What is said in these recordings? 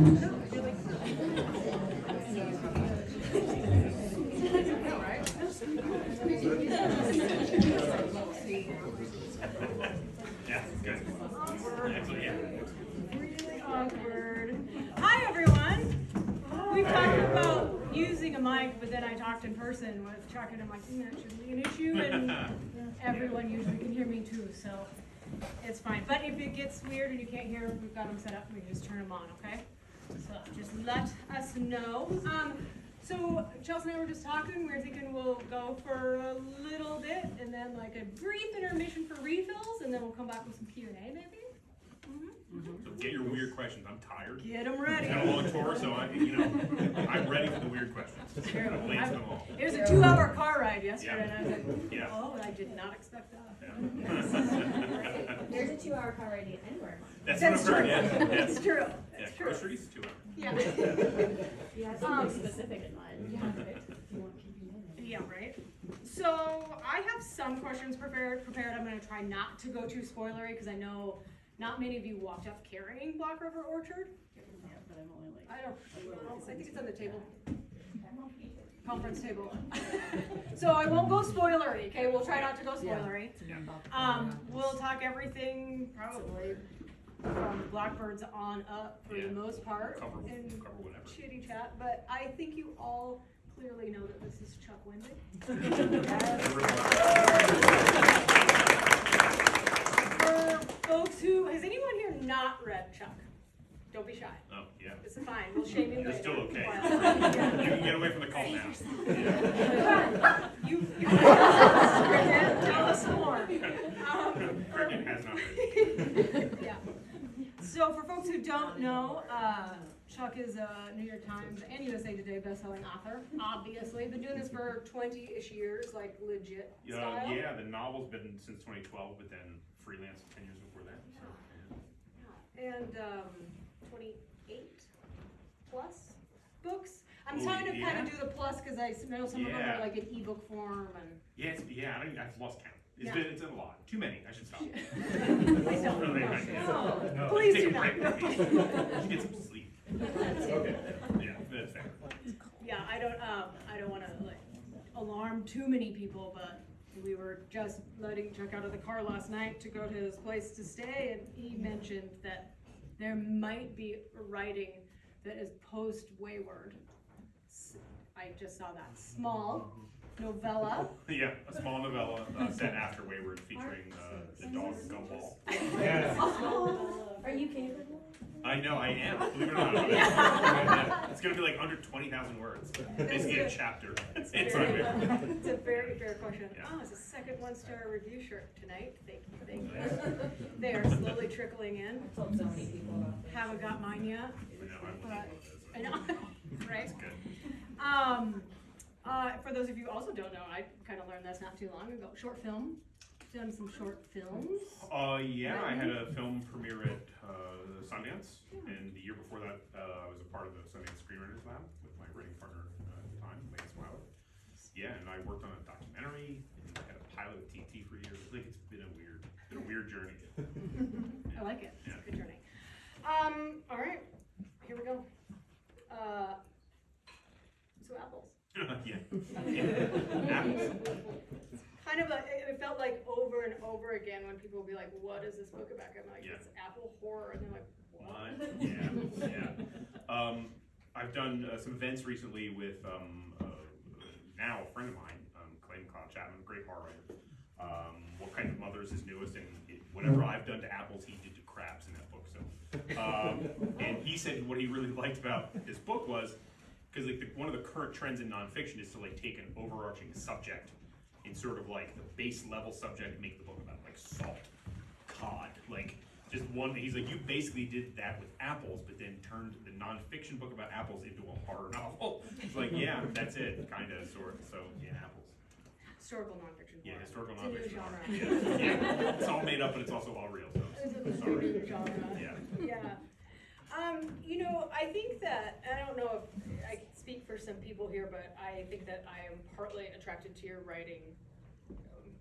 Yeah, good. Actually, yeah. Really awkward. Hi, everyone. We've talked about using a mic, but then I talked in person with Chuck, and I'm like, that shouldn't be an issue, and everyone usually can hear me too, so it's fine. But if it gets weird and you can't hear, we've got them set up, and we can just turn them on, okay? So just let us know. So Chelsea and I were just talking. We were thinking we'll go for a little bit, and then like a brief intermission for refills, and then we'll come back with some Q&A maybe. So get your weird questions. I'm tired. Get them ready. It's been a long tour, so I'm ready for the weird questions. I've lanced them all. It was a 2-hour car ride yesterday, and I was like, Yeah. oh, I did not expect that. Yeah. There's a 2-hour car ride anywhere. That's That's what I've true. heard. Yeah. That's true. Yeah, That's true. groceries, 2 hours. Yeah. Yeah, something specific in mind. Yeah, right. You want keeping in. Yeah, right. So I have some questions prepared. I'm going to try not to go too spoilery because I know not many of you walked up carrying Black River Orchard. Yeah, but I'm only like. I think it's on the table. Conference table. So I won't go spoilery, okay? We'll try not to go spoilery. We'll talk everything probably from Blackbirds on up for the most part. Cover and whatever. Chitty chat, but I think you all clearly know that this is Chuck Wendig. For folks who, has anyone here not read Chuck? Don't be shy. Oh, yeah. It's fine. We'll shame you You're later. still okay. Yeah. You can get away from the call now. You tell us more. Cricket has not read. Yeah. So for folks who don't know, Chuck is a New York Times and USA Today bestselling author. Obviously, been doing this for 20-ish years, like legit style. Yeah, the novel's been since 2012, but then freelance 10 years before that. So, yeah. And 28 plus books. I'm Oh, trying to kind yeah. of do the plus because I know some of them Yeah. are like in ebook form and. Yeah, I've lost count. Yeah. It's a lot. Too many. I should stop. Please don't. No, yeah. No. Please Take do a not. break. Please. You should get some sleep. Okay. Yeah, that's fair. Yeah, I don't want to like alarm too many people, but we were just letting Chuck out of the car last night to go to his place to stay, and he mentioned that there might be a writing that is post-Wayward. I just saw that small novella. Yeah, a small novella set after Wayward featuring the dog Gumball. Are you capable? I know, I am. Believe it or not. Yeah. It's going to be like under 20,000 words. Basically a chapter. It's It's a very fair question. Yeah. Oh, it's a second 1-star review shirt tonight. Thank you. They are slowly trickling in. I told so many people about this. Haven't got mine yet. I know, right? It's good. For those of you who also don't know, I kind of learned this not too long ago. Short film. Done some short films. Yeah, I had a film premiere at Sundance, and the year before that, I was a part of the Sundance Screenwriters Lab with my writing partner at the time, Lance Wilder. Yeah, and I worked on a documentary, and I had a pilot with TT for years. Like, it's been a weird journey. I like it. It's Yeah. a good journey. All right, here we go. So apples. Yeah. Apples. Kind of it felt like over and over again when people would be like, what is this book about? I'm like, Yeah. it's apple horror. And they're like, what? Yeah. I've done some events recently with now a friend of mine, Clay McLeod Chapman, great horror writer. What Kind of Mother is his newest, and whatever I've done to apples, he did to crabs in that book. So, and he said what he really liked about this book was, because like one of the current trends in nonfiction is to like take an overarching subject and sort of like the base level subject and make the book about like salt, cod, like just one. He's like, you basically did that with apples, but then turned the nonfiction book about apples into a horror novel. It's like, yeah, that's it, kind of, sort of. So yeah, apples. Historical nonfiction. Yeah, horror. historical It's a new nonfiction. genre. horror. Yeah. It's all made up, but it's also all real. So It's a sorry. new genre. Yeah. Yeah. I think that, I don't know if I can speak for some people here, but I think that I am partly attracted to your writing,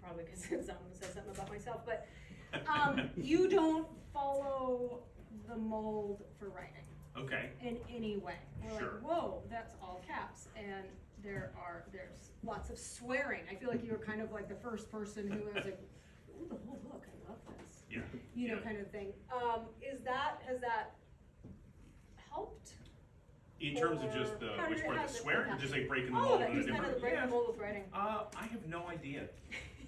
probably because someone says something about myself, but you don't follow the mold for writing. Okay. in any way. We're Sure. like, whoa, that's all caps. And there's lots of swearing. I feel like you were kind of like the first person who was like, ooh, the whole book, I love this. Yeah. You know, Yeah. kind of thing. Has that helped? In terms of just the, Or how which did it part, have the the swearing, or impact? just like breaking the All mold of it, in a just kind of the different? breaking Yeah. the mold with writing. I have no idea.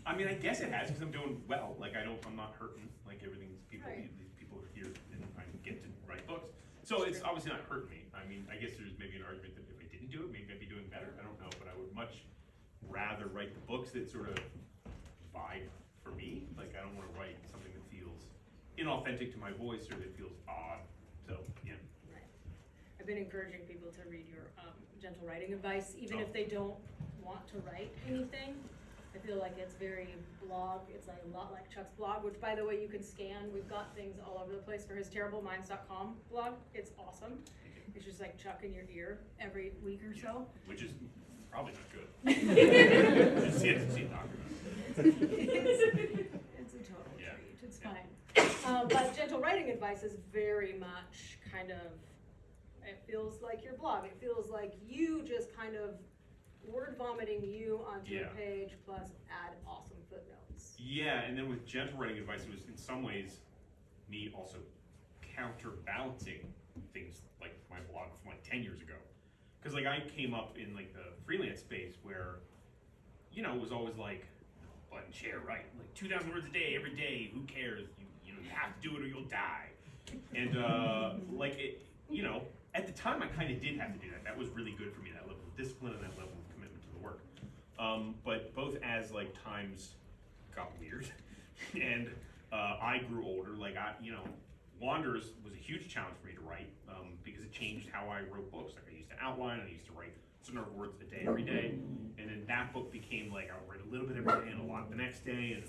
I mean, I guess it has, because I'm doing well. Like, I'm not hurting. Like, everything's people, Right. these people are here, and I get to write books. So it's obviously not hurting me. I mean, I guess there's maybe an argument that if I didn't do it, maybe I'd be doing better. I don't know, but I would much rather write the books that sort of vibe for me. Like, I don't want to write something that feels inauthentic to my voice or that feels odd. So, yeah. Right. I've been encouraging people to read your gentle writing advice, even Oh. if they don't want to write anything. I feel like it's very blog. It's like a lot like Chuck's blog, which, by the way, you can scan. We've got things all over the place for his terribleminds.com blog. It's awesome. It's just like Chuck in your ear every week or so. Which is probably not good. Just see it talk about it. It's a total Yeah. treat. It's Yeah. fine. But gentle writing advice is very much kind of, it feels like your blog. It feels like you just kind of word vomiting you onto Yeah. a page plus add awesome footnotes. Yeah, and then with gentle writing advice, it was in some ways me also counterbalancing things like my blog from like 10 years ago. Because like I came up in like the freelance space where, you know, it was always like, button share, right? Like 2,000 words a day, every day, who cares? You have to do it or you'll die. And like it, you know, at the time I kind of did have to do that. That was really good for me, that level of discipline and that level of commitment to the work. But both as like times got weird and I grew older, like Wanderers was a huge challenge for me to write because it changed how I wrote books. Like I used to outline, I used to write a certain number of words a day every day, and then that book became like I would write a little bit every day and a lot the next day, and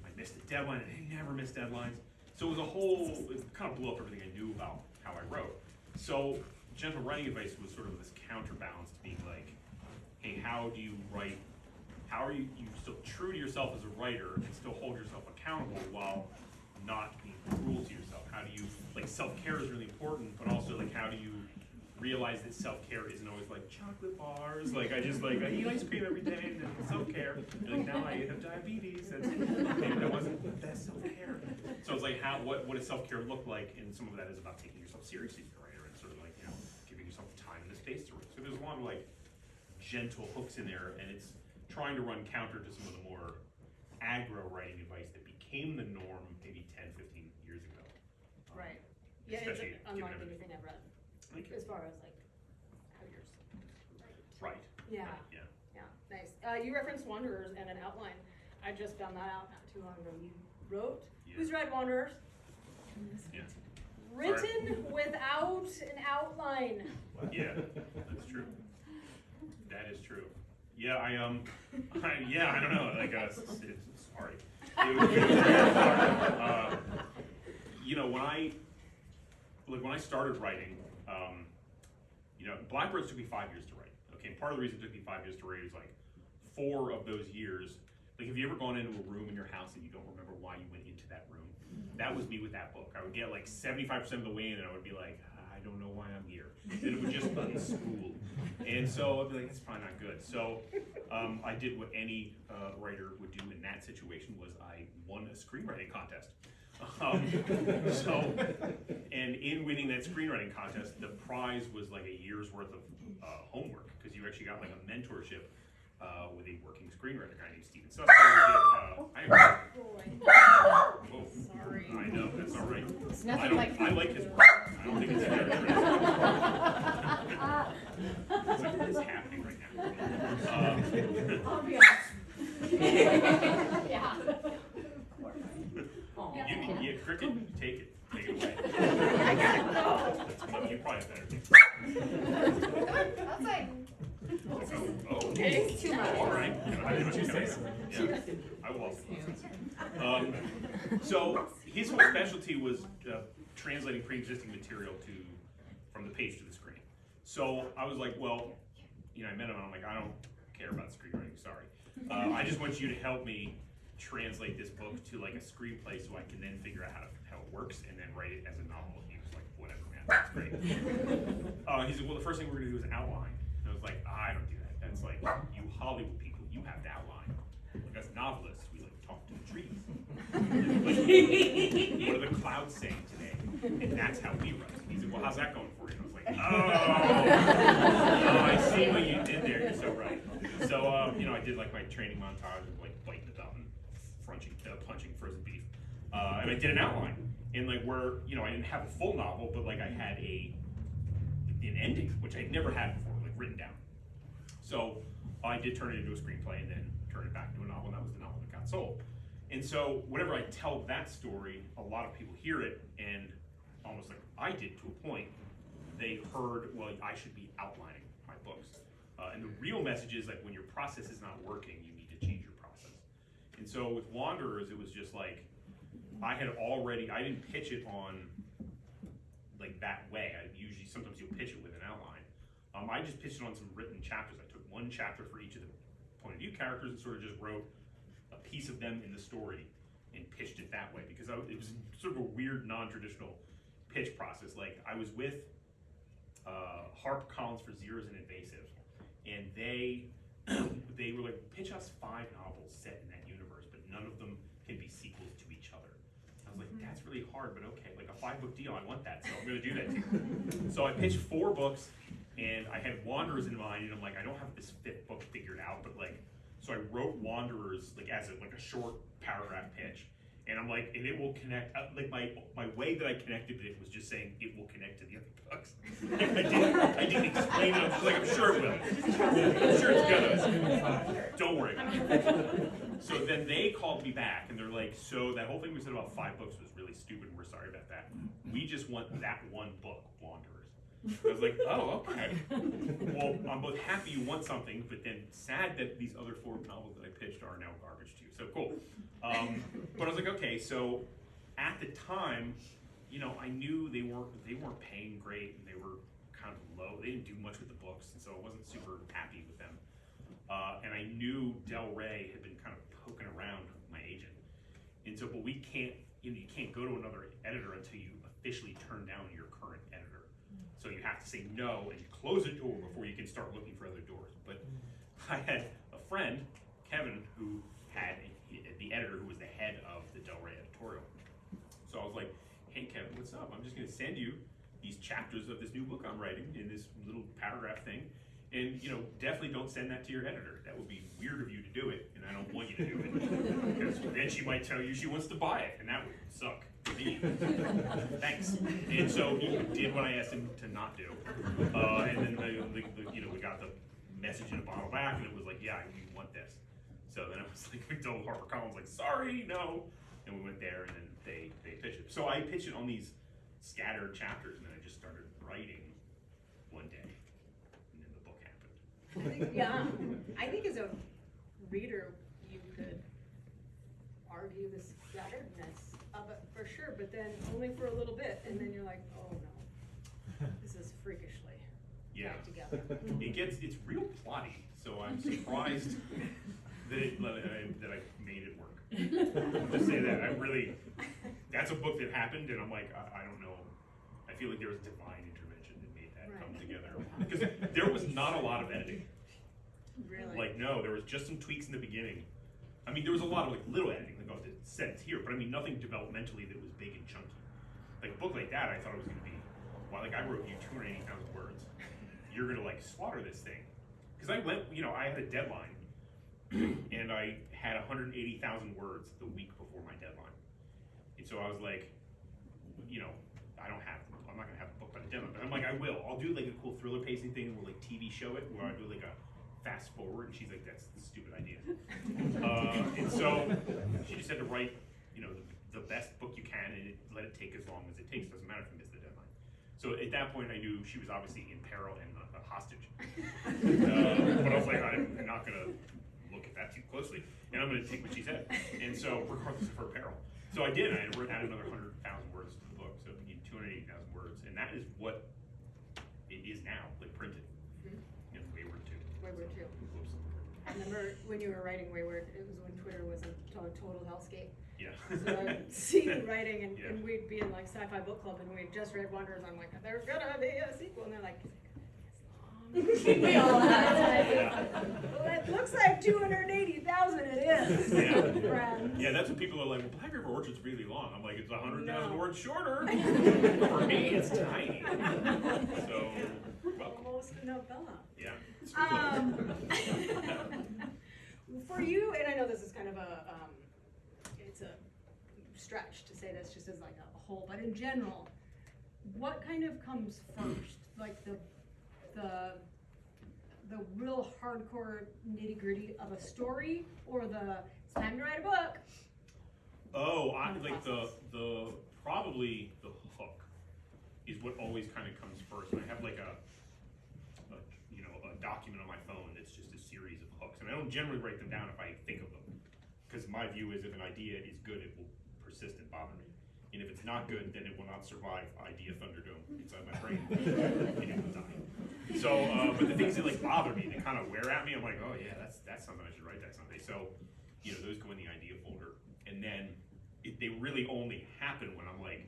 I missed a deadline, and I never missed deadlines. So it was it kind of blew up everything I knew about how I wrote. So gentle writing advice was sort of this counterbalance to being like, hey, how do you write? How are you still true to yourself as a writer and still hold yourself accountable while not being cruel to yourself? How do you, like, self-care is really important, but also like how do you realize that self-care isn't always like chocolate bars, like I eat ice cream every day and then self-care, and like now I have diabetes, maybe that wasn't the best self-care. So it's like what does self-care look like, and some of that is about taking yourself seriously as a writer and sort of like, you know, giving yourself the time and the space to write. So there's a lot of like gentle hooks in there, and it's trying to run counter to some of the more aggro writing advice that became the norm maybe 10, 15 years ago. Right. Yeah, it's Especially unlike given anything I've read, Thank you. as far as like how you're Right. Yeah. Yeah. Yeah, nice. You referenced Wanderers and an outline. I just found that out not too long ago. You wrote, Yeah. who's read Wanderers? Yeah. Written without an outline. Yeah, that's true. That is true. Yeah, I don't know. Like, sorry. It was very hard. You know, when I started writing, you know, Blackbirds took me 5 years to write. Okay, and part of the reason it took me 5 years to write is like 4 of those years. Like, have you ever gone into a room in your house and you don't remember why you went into that room? That was me with that book. I would get like 75% of the way in, and I would be like, I don't know why I'm here. And it would just unspool. And so I'd be like, that's probably not good. So I did what any writer would do in that situation was I won a screenwriting contest. And in winning that screenwriting contest, the prize was like a year's worth of homework, because you actually got like a mentorship with a working screenwriter guy named Steven Sussman. Whoa. Sorry. I know, that's all right. It's nothing like. I like his work. I don't think it's very What is happening right now? Yeah. Yeah, Cricket, take it away. I gotta go. You probably have better things. Outside. Oh, Okay. Too much. all right. I did what you said. Yeah, I will also. So his whole specialty was translating pre-existing material from the page to the screen. So I was like, well, you know, I met him and I'm like, I don't care about screenwriting, sorry. I just want you to help me translate this book to like a screenplay so I can then figure out how it works and then write it as a novel. He was like, whatever, man. that's great. He said, well, the first thing we're gonna do is outline. And I was like, I don't do that. That's like, you Hollywood people, you have to outline. Like, as novelists, we like talk to the trees. Like, what are the clouds saying today? And that's how we write. He said, well, how's that going for you? And I was like, oh, I see what you did there. You're so right. So, you know, I did like my training montage of like biting the thumb, punching frozen beef. And I did an outline. And like where, you know, I didn't have a full novel, but like I had an ending, which I'd never had before, like written down. So I did turn it into a screenplay and then turn it back into a novel, and that was the novel that got sold. And so whenever I tell that story, a lot of people hear it, and almost like I did to a point, they heard, well, I should be outlining my books. And the real message is like when your process is not working, you need to change your process. And so with Wanderers, it was just like, I didn't pitch it on like that way. Sometimes you'll pitch it with an outline. I just pitched it on some written chapters. I took one chapter for each of the point of view characters and sort of just wrote a piece of them in the story and pitched it that way, because it was sort of a weird, non-traditional pitch process. Like I was with HarperCollins for Zeros and Invasive, and they were like, pitch us 5 novels set in that universe, but none of them can be sequels to each other. I was like, that's really hard, but okay, like a 5-book deal, I want that, so I'm gonna do that too. So I pitched 4 books, and I had Wanderers in mind, and I'm like, I don't have this 5th book figured out, but like, so I wrote Wanderers like as a short paragraph pitch, and I'm like, and it will connect, like my way that I connected it was just saying it will connect to the other books. Like I didn't explain it, I was just like, I'm sure it will. I'm sure it's gonna. Don't worry about it. So then they called me back, and they're like, so that whole thing we said about 5 books was really stupid, and we're sorry about that. We just want that one book, Wanderers. I was like, oh, okay. Well, I'm both happy you want something, but then sad that these other 4 novels that I pitched are now garbage to you. So cool. But I was like, okay. So at the time, you know, I knew they weren't paying great, and they were kind of low. They didn't do much with the books, and so I wasn't super happy with them. And I knew Del Rey had been kind of poking around my agent, and so, but we can't, you can't go to another editor until you officially turn down your current editor. So you have to say no and close a door before you can start looking for other doors. But I had a friend, Kevin, who had the editor who was the head of the Del Rey editorial. So I was like, hey Kevin, what's up? I'm just gonna send you these chapters of this new book I'm writing in this little paragraph thing. And you know, definitely don't send that to your editor. That would be weird of you to do it, and I don't want you to do it. Because then she might tell you she wants to buy it, and that would suck for me. Thanks. And so he did what I asked him to not do. And then we got the message in a bottle back, and it was like, yeah, you want this. So then I was like, I told HarperCollins, like, sorry, no. And we went there, and then they pitched it. So I pitched it on these scattered chapters, and then I just started writing one day. I think as a reader, you could argue the scatteredness of it for sure, but then only for a little bit, and then you're like, oh no, this is freakishly back together. It's real plotty, so I'm surprised that I made it work. I'll just say that, that's a book that happened, and I'm like, I don't know, I feel like there was divine intervention that made that come together. Because there was not a lot of editing. Really? Like, no, there was just some tweaks in the beginning. I mean, there was a lot of like little editing, like, oh, the sentence here, but I mean, nothing developmentally that was big and chunky. Like a book like that, I thought it was gonna be, well, like I wrote you 280,000 words. You're gonna like slaughter this thing. Because I went, I had a deadline, and I had 180,000 words the week before my deadline. And so I was like, I'm not gonna have a book by the deadline, but I'm like, I will. I'll do like a cool thriller pacing thing, and we'll like TV show it, where I do like a fast forward, and she's like, that's a stupid idea. And so she just had to write, the best book you can, and let it take as long as it takes. Doesn't matter if you miss the deadline. So at that point, I knew she was obviously in peril and a hostage. But I was like, I'm not gonna look at that too closely, and I'm gonna take what she said. And so, regardless of her peril. So I did. I added another 100,000 words to the book, so we need 280,000 words, and that is what it is now, like printed. Wayward 2. Wayward 2. Whoops. I remember when you were writing Wayward, it was when Twitter was a total hellscape. Yeah. So I'd see you writing, and, Yeah. and we'd be in like sci-fi book club, and we'd just read Wonders. I'm like, there's gonna be a sequel, and they're like, We all have. Yeah. well, it looks like 280,000. It is. Yeah. Friends. Yeah, that's what people are like, well, Black River Orchard's really long. I'm like, it's 100,000 No. words shorter. For me, it's tiny. So, well, Almost a novella. yeah. It's really For you, and I know this is kind of it's a stretch to say this just as like a whole, but in general, what kind of comes first? Like the real hardcore nitty gritty of a story, or it's time to write a book? Oh, Kind of like process. the probably the hook is what always kind of comes first. And I have like a document on my phone that's just a series of hooks, and I don't generally write them down if I think of them, because my view is if an idea is good, it will persist and bother me, and if it's not good, then it will not survive idea Thunderdome inside my brain, and it will die. So, but the things that like bother me, they kind of wear at me. I'm like, oh yeah, that's something I should write that someday. So, those go in the idea folder, and then they really only happen when I'm like,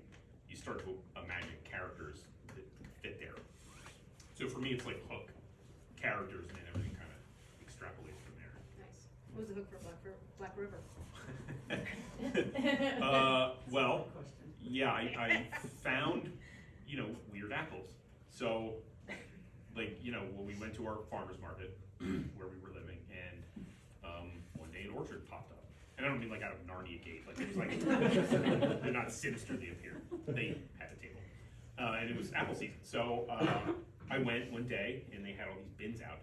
you start to imagine characters that fit there. So for me, it's like hook, characters, and then everything kind of extrapolates from there. Nice. What was the hook for Black River? Well, yeah, I found, weird apples. So, like, when we went to our farmer's market where we were living, and one day an orchard popped up. And I don't mean like out of Narnia Gate, like it was like, they're not sinister, they appear. They had a table. And it was apple season. So I went one day, and they had all these bins out.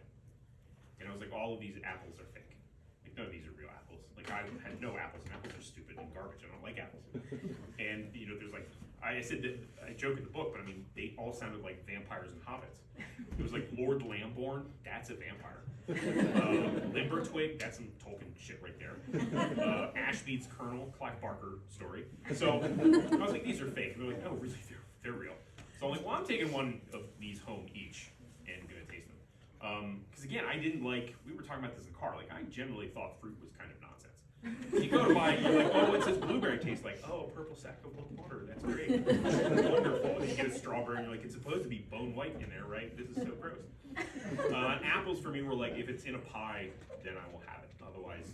And I was like, all of these apples are fake. Like, none of these are real apples. Like, I had no apples, and apples are stupid and garbage. I don't like apples. And, there's like, I said that, I joke in the book, but I mean, they all sounded like vampires and hobbits. It was like Lord Lamborn, that's a vampire. Limbertwig, that's some Tolkien shit right there. Ashmead's Colonel, Clive Barker story. So I was like, these are fake. And they're like, no, really, they're real. So I'm like, well, I'm taking one of these home each and gonna taste them. Because again, I didn't like, we were talking about this in the car, like I generally thought fruit was kind of nonsense. You go to buy it, you're like, oh, what's this blueberry taste like? Oh, a purple sack of water, that's great. Wonderful. And you get a strawberry and you're like, it's supposed to be bone white in there, right? This is so gross. Apples for me were like, if it's in a pie, then I will have it. Otherwise,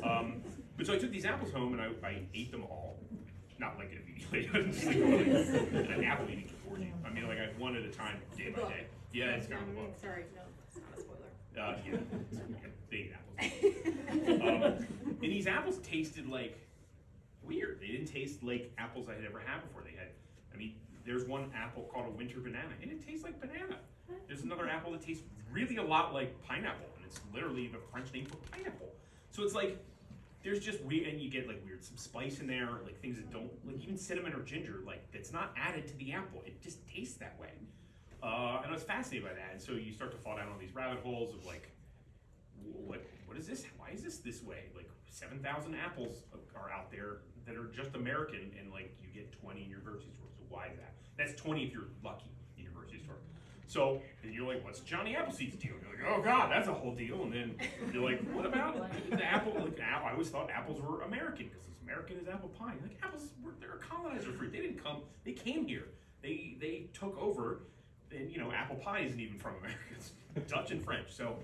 no. But so I took these apples home and I ate them all. Not like immediately, just like an apple eating orgy. I mean, like one at a time, day by day. Yeah, it's kind of a book. Sorry, no, it's not a spoiler. Yeah, they eat apples. And these apples tasted like weird. They didn't taste like apples I had ever had before. There's one apple called a winter banana, and it tastes like banana. There's another apple that tastes really a lot like pineapple, and it's literally the French name for pineapple. So it's like, there's just weird, and you get like weird, some spice in there, like things that don't, like even cinnamon or ginger, like that's not added to the apple. It just tastes that way. And I was fascinated by that, and so you start to fall down on these rabbit holes of like, what is this? Why is this way? Like 7,000 apples are out there that are just American, and like you get 20 in your grocery store. So why is that? That's 20 if you're lucky in your grocery store. So and you're like, what's Johnny Appleseed's deal? And you're like, oh God, that's a whole deal. And then you're like, what about the apple? Like, I always thought apples were American because it's American as apple pie. Like apples, they're a colonizer fruit. They didn't come. They came here. They took over. And apple pie isn't even from America. It's Dutch and French. So,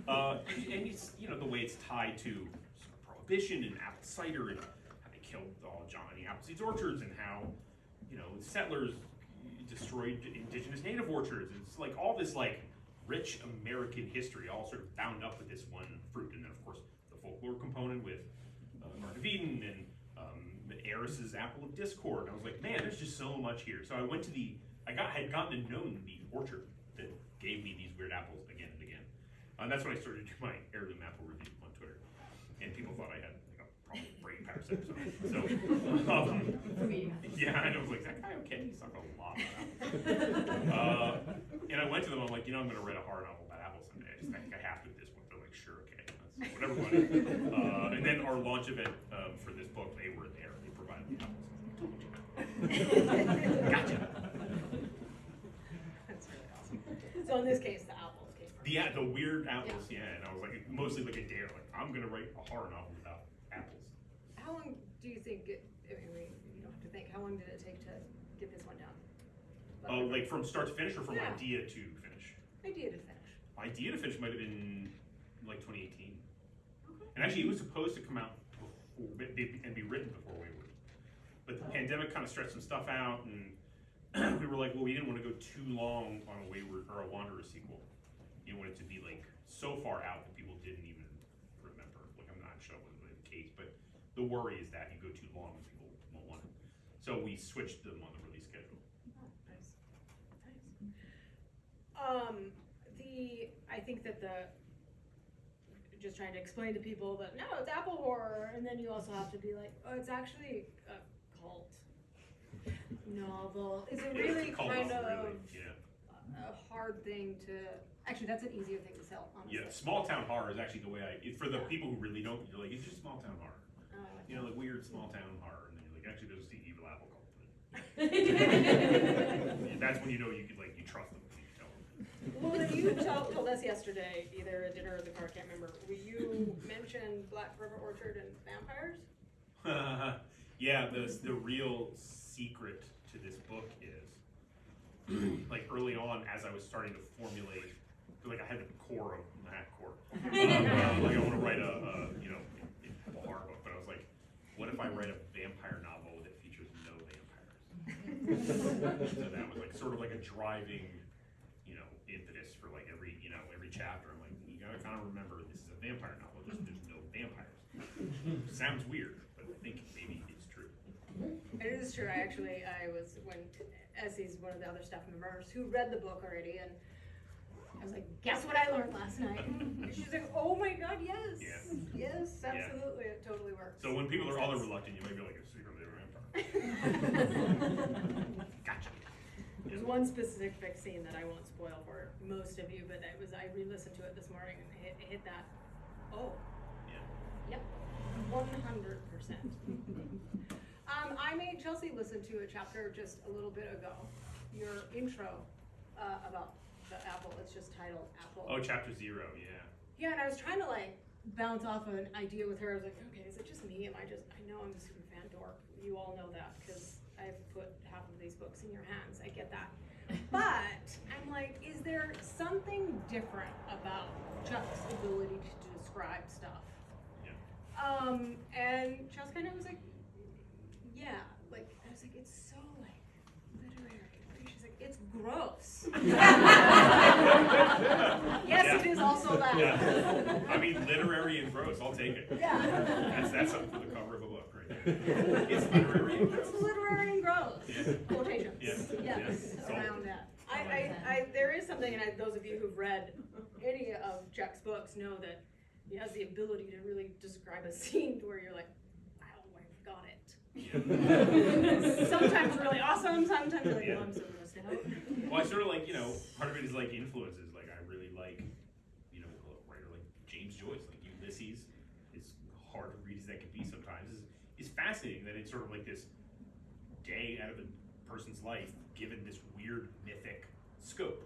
and it's the way it's tied to sort of prohibition and apple cider and how they killed all Johnny Appleseed's orchards and how settlers destroyed indigenous native orchards. It's like all this like rich American history all sort of bound up with this one fruit, and then of course the folklore component with Garden of Eden and Eris's Apple of Discord. And I was like, man, there's just so much here. So I went to had gotten to know the orchard that gave me these weird apples again and again. And that's when I started to do my heirloom apple review on Twitter. And people thought I had like a problem with brain parasite or something. So, yeah, and I was like, is that guy okay? He's talking a lot about apples. And I went to them, I'm like, I'm going to write a horror novel about apples someday. I think I have to at this point. They're like, sure, okay. That's whatever, buddy. And then our launch event for this book, they were there. They provided the apples. Gotcha. That's really awesome. So in this case, the apples came first. The weird apples, yeah. And I was like, mostly like a dare, like I'm gonna write a horror novel about apples. how long do you think I mean, you don't have to think, how long did it take to get this one down? Oh, like from start to finish, or from Yeah. idea to finish? Idea to finish. Idea to finish might have been like 2018. Okay. And actually, it was supposed to come out before, and be written before Wayward. But the pandemic kind of stretched some stuff out, and we were like, well, we didn't want to go too long on a Wayward or a Wanderer sequel. You didn't want it to be like so far out that people didn't even remember. Like, I'm not sure what was the case, but the worry is that you go too long and people won't want it. So we switched them on the release schedule. Oh, nice. I think that just trying to explain to people that, no, it's Apple horror, and then you also have to be like, oh, it's actually a cult novel. Is it really Cult kind novel, of really, yeah. a hard thing to, actually, that's an easier thing to sell, honestly. Yeah, small town horror is actually the way for the people who really don't, you're like, it's just small town horror. You know, like weird small town horror, and then you're like, actually, there's the evil apple cult. And that's when you know you could, like, you trust them when you tell them. Well, you told us yesterday, either at dinner or the car, I can't remember, you mentioned Black River Orchard and vampires? Yeah, the real secret to this book is, like early on, as I was starting to formulate, like I had the core of that core. Like I want to write a horror book, but I was like, what if I write a vampire novel that features no vampires? So that was like sort of like a driving, impetus for like every chapter. I'm like, you gotta kind of remember this is a vampire novel. There's no vampires. Sounds weird, but I think maybe it's true. It is true. When Essie's one of the other staff members who read the book already, and I was like, guess what I learned last night? And she's like, oh my god, yes. Yeah. Yes, absolutely. It totally works. So when people are all reluctant, you might be like, it's secretly a vampire. Gotcha. There's one specific scene that I won't spoil for most of you, but I re-listened to it this morning and it hit that. Oh. Yeah. Yep. 100%. I made Chelsea listen to a chapter just a little bit ago. Your intro about the apple. It's just titled Apple. Oh, chapter 0, yeah. Yeah, and I was trying to like bounce off an idea with her. I was like, okay, is it just me? I know I'm a super fan dork. You all know that because I've put half of these books in your hands. I get that. But I'm like, is there something different about Chuck's ability to describe stuff? Yeah. And Chelsea kind of was like, yeah. Like, I was like, it's so like literary. She's like, it's gross. Yes, Yeah. it is also that. Yeah. I mean, literary and gross, I'll take it. Yeah. That's something for the cover of a book right there. It's literary and gross. It's literary and gross. Yeah. Quotations. Yes. Yes. Yes. Around that. There is something, and those of you who've read any of Chuck's books know that he has the ability to really describe a scene where you're like, wow, I've got it. Yeah. Sometimes really awesome, sometimes you're like, Yeah. oh, I'm so grossed out. Well, I sort of like, part of it is like influences. Like, I really like, a writer like James Joyce, like Ulysses, as hard to read as that can be sometimes, is fascinating that it's sort of like this day out of a person's life given this weird mythic scope,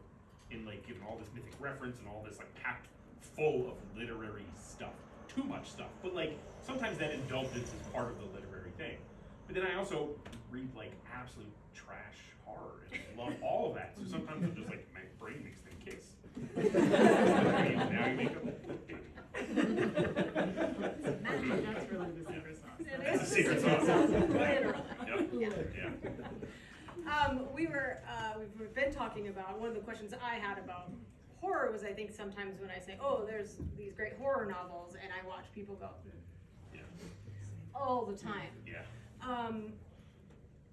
and like given all this mythic reference and all this like packed full of literary stuff, too much stuff, but like sometimes that indulgence is part of the literary thing. But then I also read like absolute trash horror and love all of that, so sometimes I'm just like, my brain makes them kiss. Now you make them. That's really the secret sauce. That's the secret sauce. Literally. Yep. Yeah. Yeah. We've been talking about, one of the questions I had about horror was, I think sometimes when I say, oh, there's these great horror novels, and I watch people go, Yeah. all the time. Yeah.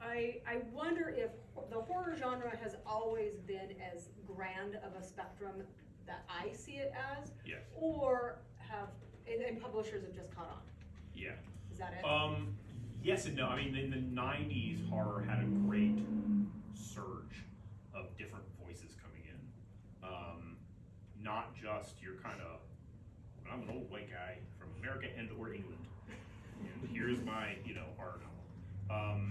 I wonder if the horror genre has always been as grand of a spectrum that I see it as, Yes. or and publishers have just caught on. Yeah. Is that it? Yes and no. I mean, in the 90s, horror had a great surge of different voices coming in. Not just your kind of, I'm an old white guy from America and or England, and here's my, horror novel.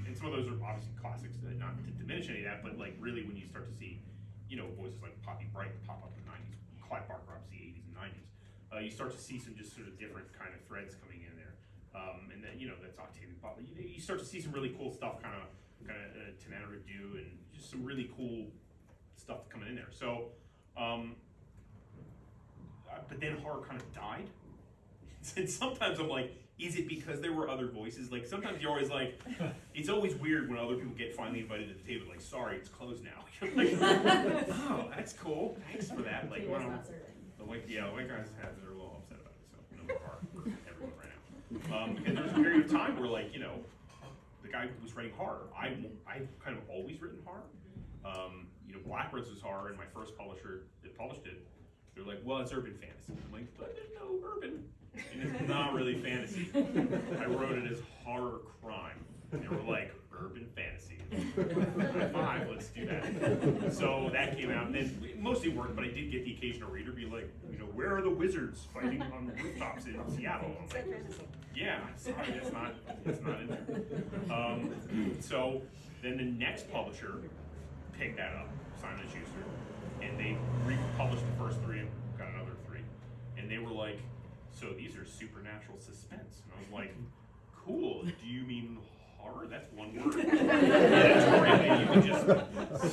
And some of those are obviously classics, not to diminish any of that, but like really when you start to see, voices like Poppy Bright pop up in the 90s, Clive Barker obviously 80s and 90s, you start to see some just sort of different kind of threads coming in there. And then, that's Octavian Butler. You start to see some really cool stuff kind of Tanana do, and just some really cool stuff coming in there. So, but then horror kind of died. And sometimes I'm like, is it because there were other voices? Like, sometimes you're always like, it's always weird when other people get finally invited to the table, like, sorry, it's closed now. You're like, oh, that's cool, thanks for that. Like, Tables wow. not serving. The white guys they're a little upset about it, so no more horror for everyone right now. And there was a period of time where, like, the guy who was writing horror, I've kind of always written horror. Blackbird's was horror, and my first publisher that published it, they're like, well, it's urban fantasy. I'm like, but there's no urban. And it's not really fantasy. I wrote it as horror crime. And they were like, urban fantasy. High five, let's do that. So that came out, and then it mostly worked, but I did get the occasional reader be like, where are the wizards fighting on the rooftops in Seattle? I'm like, yeah, sorry, it's not in there. So then the next publisher picked that up, Simon & Schuster, and they republished the first 3 and got another 3. And they were like, so these are supernatural suspense. And I was like, cool, do you mean horror? That's one word. Maybe you can just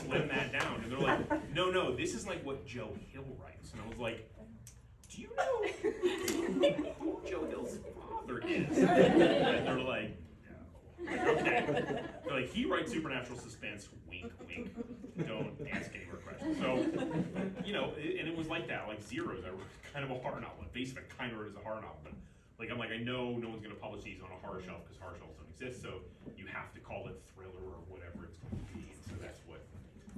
slim that down. And they're like, no, this is like what Joe Hill writes. And I was like, do you know who Joe Hill's father is? And they're like, no. I'm like, okay. They're like, he writes supernatural suspense, wink, wink. Don't ask any more questions. So, and it was like that, like Zeros, I wrote kind of a horror novel. Basically, I kind of wrote it as a horror novel, but I'm like, I know no one's going to publish these on a horror shelf because horror shelves don't exist, so you have to call it thriller or whatever it's going to be. And so that's what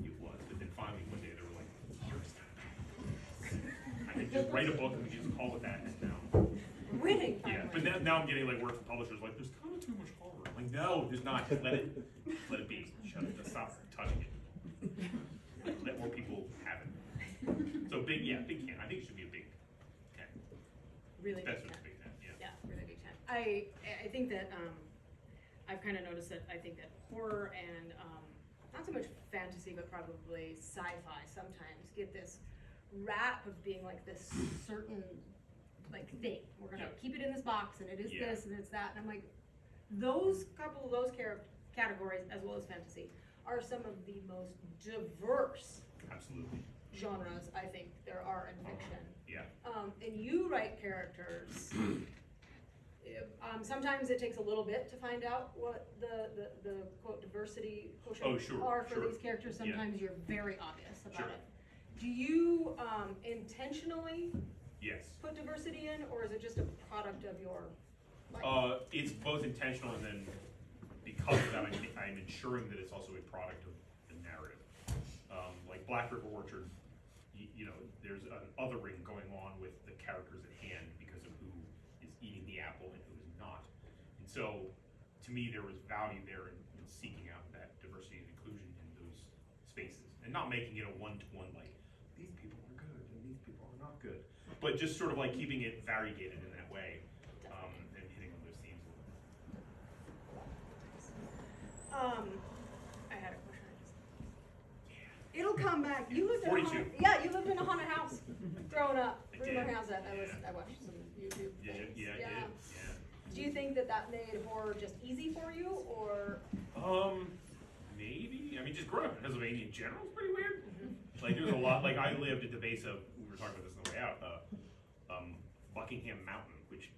it was. But then finally one day they were like, horror's not bad. I could just write a book and we just call it that. And now, Winning. yeah. But now I'm getting like word from publishers like, there's kind of too much horror. I'm like, no, there's not. Let it be. Shut it. Stop touching it. Let more people have it. So big can. I think it should be a big can. Really That's big what's tent. big can. Yeah. Yeah, really big tent. I think that I've kind of noticed that I think that horror and not so much fantasy, but probably sci-fi sometimes get this rap of being like this certain like thing. We're gonna keep it in this box, and it is this and it's that. And I'm like, couple of those categories, as well as fantasy, are some of the most diverse Absolutely. genres I think there are in fiction. Yeah. And you write characters. Sometimes it takes a little bit to find out what the quote diversity quotient are for these characters. Sometimes you're very obvious about it. Do you intentionally put diversity in, or is it just a product of your life? It's both intentional, and then because of that, I'm ensuring that it's also a product of the narrative. Like Black River Orchard, there's an othering going on with the characters at hand because of who is eating the apple and who is not. And so, to me, there was value there in seeking out that diversity and inclusion in those spaces, and not making it a one-to-one, like, these people are good and these people are not good. But just sort of like keeping it variegated in that way, and hitting on those themes a little bit. I had a question. It'll come back. You lived in 42. you lived in a haunted house growing up. I Rumor did. has it. I watched some YouTube things. Yeah, I did. Yeah. Do you think that made horror just easy for you, or? Maybe. I mean, just growing up in Pennsylvania in general is pretty weird. Like, there's a lot. Like, I lived at the base of. We were talking about this on the way out. Buckingham Mountain, which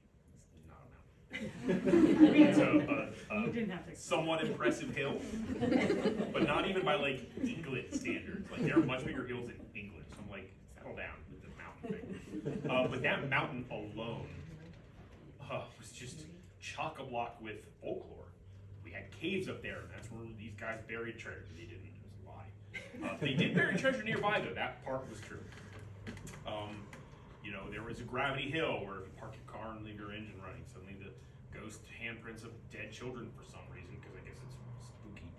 is not a mountain. It's You didn't have to. somewhat impressive hill, but not even by like England standards. Like, there are much bigger hills in England. So I'm like, settle down with the mountain thing. But that mountain alone was just chock-a-block with folklore. We had caves up there, and that's where these guys buried treasure. They didn't. It was a lie. They did bury treasure nearby, though. That part was true. There was a gravity hill where if you park your car and leave your engine running, suddenly the ghost handprints of dead children for some reason, because I guess it's spooky,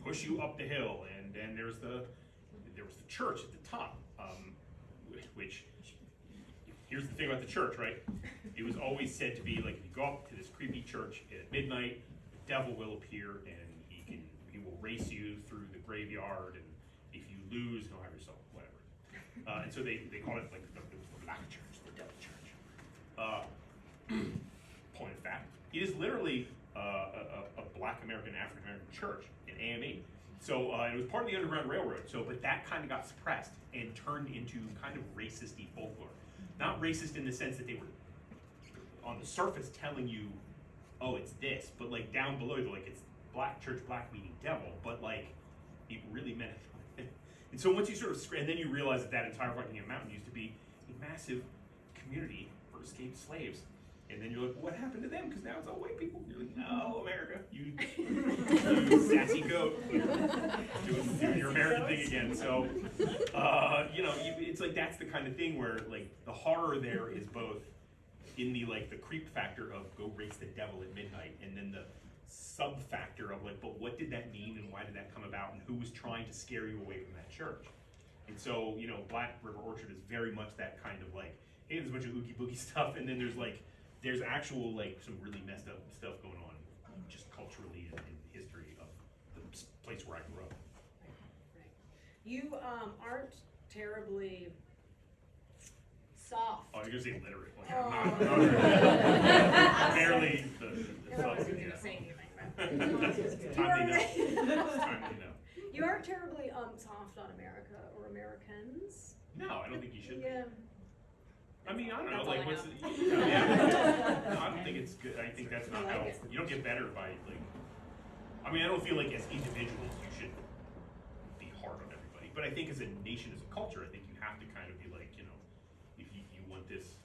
push you up the hill. And then there was the church at the top, which here's the thing about the church, right? It was always said to be like, if you go up to this creepy church at midnight, the devil will appear and he will race you through the graveyard, and if you lose, he'll have your soul, whatever. And so they call it like the black church, the devil church. Point of fact, It is literally a Black American, African American church, an AME. So it was part of the Underground Railroad. So, but that kind of got suppressed and turned into kind of racist-y folklore. Not racist in the sense that they were on the surface telling you, oh, it's this, but like down below, they're like, it's black church, black meaning devil, but like it really meant it. And so once you sort of, and then you realize that that entire Rockingham Mountain used to be a massive community for escaped slaves. And then you're like, what happened to them? Because now it's all white people. You're like, no, America, you sassy goat, doing your American thing again. So, you know, it's like that's the kind of thing where like the horror there is both in the like the creep factor of go race the devil at midnight, and then the sub factor of like, but what did that mean and why did that come about and who was trying to scare you away from that church? And so, you know, Black River Orchard is very much that kind of like, hey, there's a bunch of oogie boogie stuff, and then there's actual like some really messed up stuff going on just culturally and in history of the place where I grew up. Right. You aren't terribly soft. Oh, you're gonna say literate. Like, Oh. I'm not barely the I wasn't yeah. gonna say anything, It's time to know. It's time to know. You aren't terribly soft on America or Americans. No, I don't think you should. Yeah. I mean, I don't know, That's all like, I what's have. the, yeah. No, I don't think it's good. I think that's not I how, like it. you don't get better by, like, I mean, I don't feel like as individuals you should be hard on everybody, but I think as a nation, as a culture, I think you have to kind of be like, you know, if you want this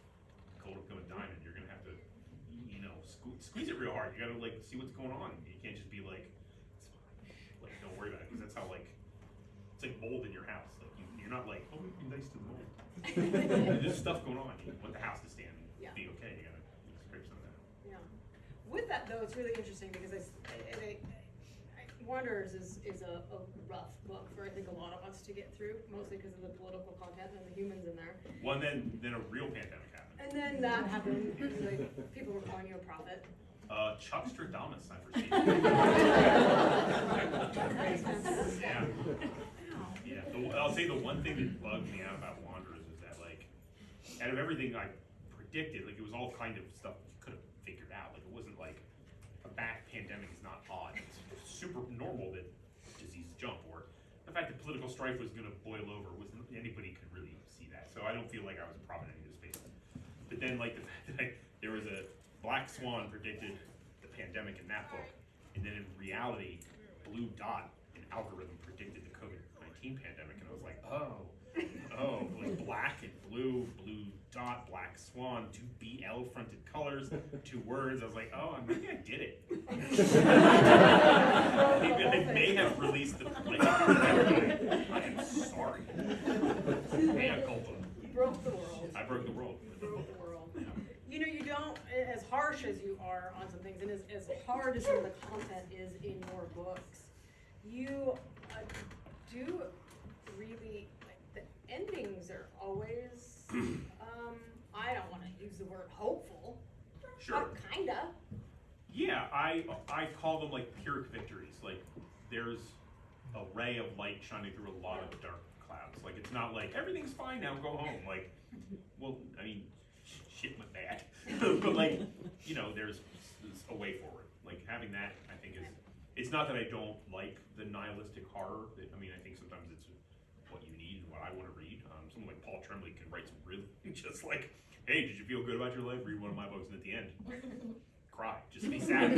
gold going diamond, you're gonna have to, you know, squeeze it real hard. You gotta, like, see what's going on. You can't just be like, it's fine, like, don't worry about it, because that's how, like, it's like mold in your house. Like, you're not like, oh, be nice to the mold. There's stuff going on. You want the house to stand and Yeah. be okay. You gotta scrape some of that. Yeah. With that though, it's really interesting because Wanderers is a rough book for I think a lot of us to get through, mostly because of the political content and the humans in there. Well, and then a real pandemic happened. And then that happened. Like people were calling you a prophet. Chuck Stradamus, I foresee. Yeah. Yeah. I'll say the one thing that bugged me out about Wanderers is that, like, out of everything I predicted, like, it was all kind of stuff you could have figured out. Like, it wasn't like a back pandemic is not odd. It's super normal that diseases jump, or the fact that political strife was going to boil over was anybody could really see that. So I don't feel like I was a prophet in any of this space. But then, like, the fact that there was a Black Swan predicted the pandemic in that book, and then in reality, Blue Dot, an algorithm, predicted the COVID-19 pandemic, and I was like, oh, like black and blue, Blue Dot, Black Swan, two BL fronted colors, 2 words. I was like, oh, maybe I did it. Maybe I may have released the like, I am sorry. Mea culpa. You broke the world. I broke the world. You broke the world. You know, you don't, as harsh as you are on some things, and as hard as some of the content is in your books, you do really, like, the endings are always, I don't want to use the word hopeful, Sure. but kinda. Yeah, I call them like Pyrrhic victories. Like there's a ray of light shining through a lot of dark clouds. Like it's not like everything's fine now, go home. Like, well, I mean, shit went bad, but like, you know, there's a way forward. Like having that, I think is. It's not that I don't like the nihilistic horror. I mean, I think sometimes it's what you need and what I want to read. Someone like Paul Tremblay can write some really just like, hey, did you feel good about your life? Read one of my books, and at the end, cry, just be sad,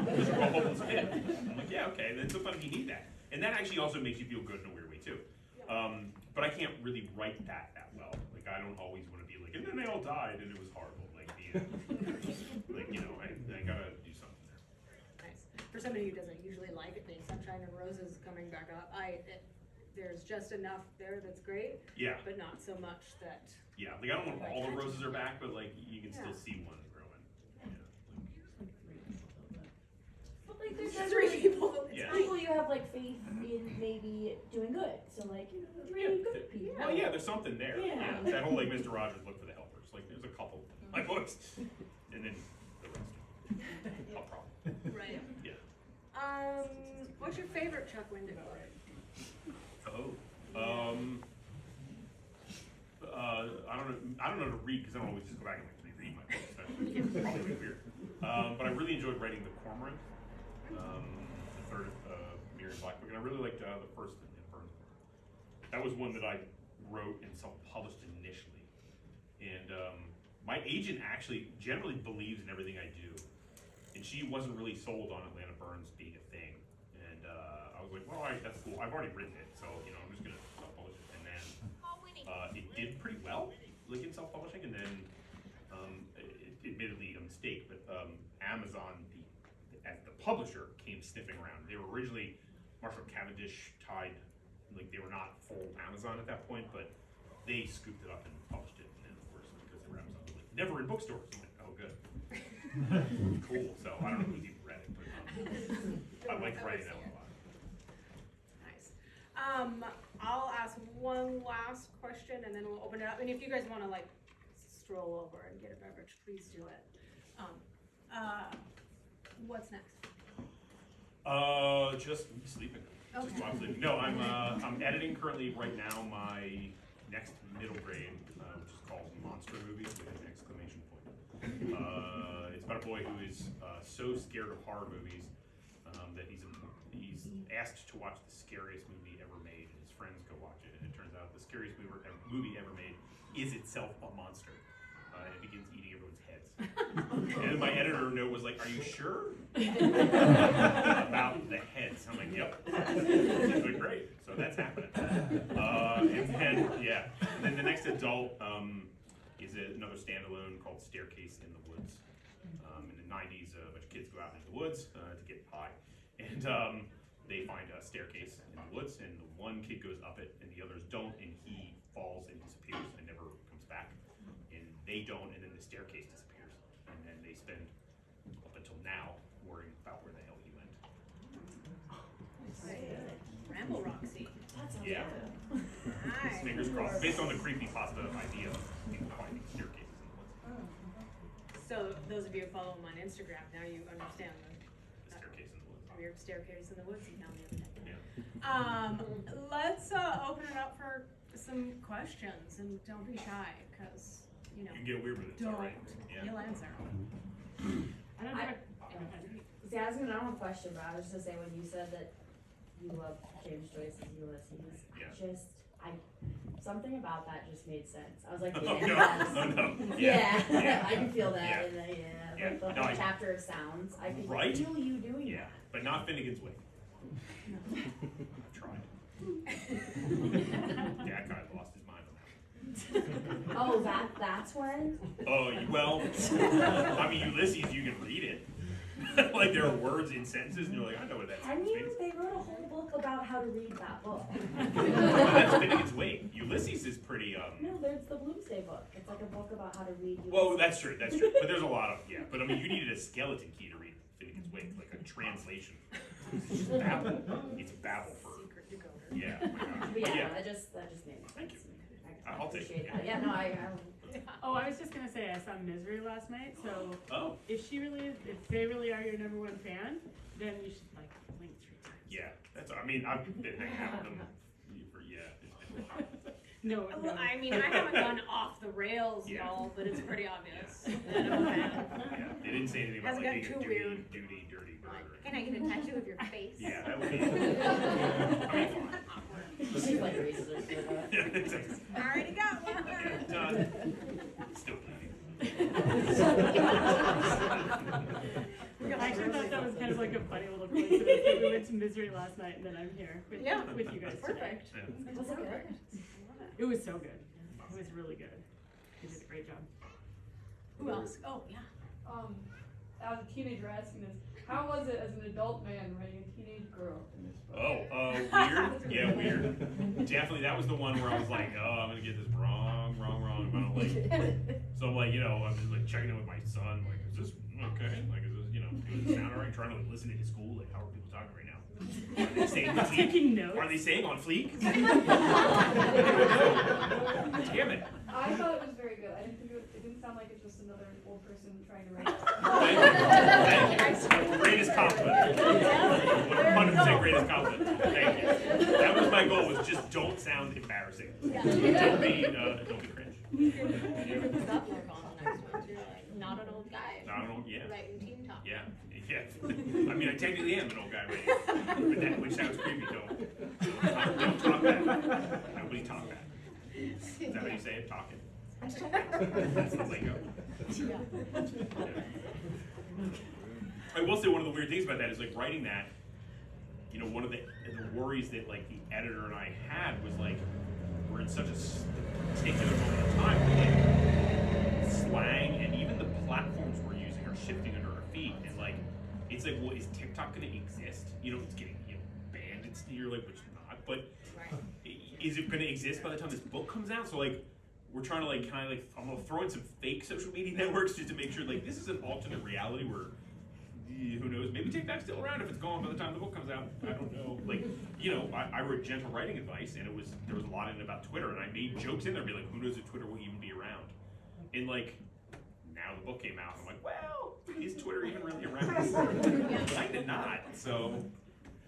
miserable, hopeless pit. I'm like, yeah, okay. And then sometimes you need that, and that actually also makes you feel good in a weird way too. But I can't really write that well. Like I don't always want to be like, and then they all died, and it was horrible. Like the end. Like you know, I gotta do something there. Nice. For somebody who doesn't usually like it being sunshine and roses coming back up, there's just enough there that's great, Yeah. but not so much that. Yeah, like I don't want all the roses are back, but like you can still Yeah. see one growing. But like there's There's other 3 people. It's Yeah. fine. people you have like faith in maybe doing good. So like, you know, really good people. Well, yeah, there's something there. Yeah. That whole like Mr. Rogers look for the helpers. Like there's a couple in my books, and then the rest. No problem. Right. Yeah. What's your favorite Chuck Wendig book? I don't know to read because I don't always just go back and like reread my books. That'd probably be weird. But I really enjoyed writing The Cormorant, the third Miriam Black book, and I really liked the first in Burns book. That was one that I wrote and self-published initially. And my agent actually generally believes in everything I do. And she wasn't really sold on Atlanta Burns being a thing. And I was like, well, that's cool. I've already written it, so I'm just gonna self-publish it. And then it did pretty well, like in self-publishing. And then, admittedly a mistake, but Amazon, as the publisher, came sniffing around. They were originally Marshall Cavendish tied, like they were not full Amazon at that point, but they scooped it up and published it. And then, of course, because they were Amazon, like, never in bookstores. I'm like, oh, good. Cool. So I don't know who's even read it, but I like writing that one a lot. Nice. I'll ask one last question and then we'll open it up. And if you guys want to like stroll over and get a beverage, please do it. What's next? Just sleeping. Okay. Just while I'm sleeping. No, I'm editing currently right now my next middle grade, which is called Monster Movies with an exclamation point. It's about a boy who is so scared of horror movies that he's asked to watch the scariest movie ever made, and his friends go watch it, and it turns out the scariest movie ever made is itself a monster. And it begins eating everyone's heads. And my editor note was like, "Are you sure about the heads?" I'm like, "Yep." She's like, "Great." So that's happening. And then the next adult is another standalone called Staircase in the Woods. In the 90s, a bunch of kids go out into the woods to get high, and they find a staircase in the woods, and the one kid goes up it, and the others don't, and he falls and disappears and never comes back. And they don't, and then the staircase disappears, and then they spend up until now worrying about where the hell he went. Ramble Roxy. Yeah. Nice. Fingers crossed. Based on the creepypasta idea of people finding staircases in the woods. So those of you who follow him on Instagram, now you understand The staircase in the woods. the weird staircase in the woods he found the other day. Yeah. Let's open it up for some questions, and don't be shy, because You can get weird with it. It's don't. all right. Yeah. You'll answer. I don't have See, I don't have a question, but I was just gonna say, when you said that you love James Joyce's Ulysses, Yeah. something about that just made sense. I was like, Oh, yes. no. Oh, no. Yeah, Yeah. I can feel that, Yeah. and Yeah. like the No, whole chapter of sounds, I can Right? feel you doing Yeah. that. But not Finnegan's Wake. I've tried. That guy lost his mind on that. Oh, that's when? Oh, well, I mean, Ulysses, you can read it. Like, there are words in sentences, and you're like, I know what that Can sentence you? means. They wrote a whole book about how to read that book. That's Finnegan's Wake. Ulysses is pretty, No, there's the Bloomsday book. It's like a book about how to read Ulysses. well, that's true. But there's a lot of, yeah. But I mean, you needed a skeleton key to read Finnegan's Wake, like a translation. It's just babble. It's babble for, Secret decoder. yeah, oh my gosh. But But yeah, that just made sense. Thank you. I I'll take appreciate it. that. Yeah, no, I Oh, I was just gonna say I saw Misery last night, so Oh, if they really are your number one fan, then you should like blink 3 times. yeah. That's, I mean, I've been hanging out with them for, No, Well, I mean, I haven't gone off the rails, Yeah. y'all, but it's pretty obvious that I'm a fan. yeah. They didn't say anything about Hasn't like being gotten a too dirty weird. bird. Can I get a tattoo of your face? Yeah, that would be, I mean, fine. She's like racist or something. Yeah, exactly. Already got one. Yeah, done. Still bleeding. I actually thought that was kind of like a funny little coincidence that we went to Misery last night and then I'm here with, Yeah. with you guys today. Perfect. Yeah. Was it good? It was so good. It was really good. You did a great job. Who else? Oh, yeah. As a teenager asking this, how was it as an adult man writing a teenage girl in this book? Oh, weird? Yeah, weird. Definitely, that was the one where I was like, oh, I'm gonna get this wrong. I don't like, so I'm like, I'm just like checking in with my son, like, is this okay? Like, is this, does it sound alright? Trying to like listen to his school, like, how are people talking right now? Are they saying on fleek? Taking notes. Are they saying on fleek? Damn it. I thought it was very good. I didn't think it didn't sound like it's just another old person trying to write. Thank you. Greatest compliment. 100% greatest compliment. Thank you. That was my goal, was just don't sound embarrassing. Don't be cringe. You can stop work on the next one, too. not an old guy. Not an old, yeah. Writing teen top. Yeah, yeah. I mean, I technically am an old guy writing, but that, which sounds creepy, don't talk that. Nobody talk that. Is that how you say it? Talking? That's the lingo. Yeah. I will say one of the weird things about that is like writing that, you know, one of the worries that like the editor and I had was like, we're in such a particular moment of time where like slang and even the platforms we're using are shifting under our feet. And like, it's like, well, is TikTok gonna exist? You know, it's getting, you know, banned. It's, you're like, which not, but is it gonna exist by the time this book comes out? So like, we're trying to like kind of like, I'm gonna throw in some fake social media networks just to make sure like this is an alternate reality where, who knows, maybe TikTok's still around if it's gone by the time the book comes out. I don't know. Like, you know, I wrote gentle writing advice and there was a lot in it about Twitter and I made jokes in there, be like, who knows if Twitter will even be around? And like, now the book came out, I'm like, well, is Twitter even really around? Kinda not, so,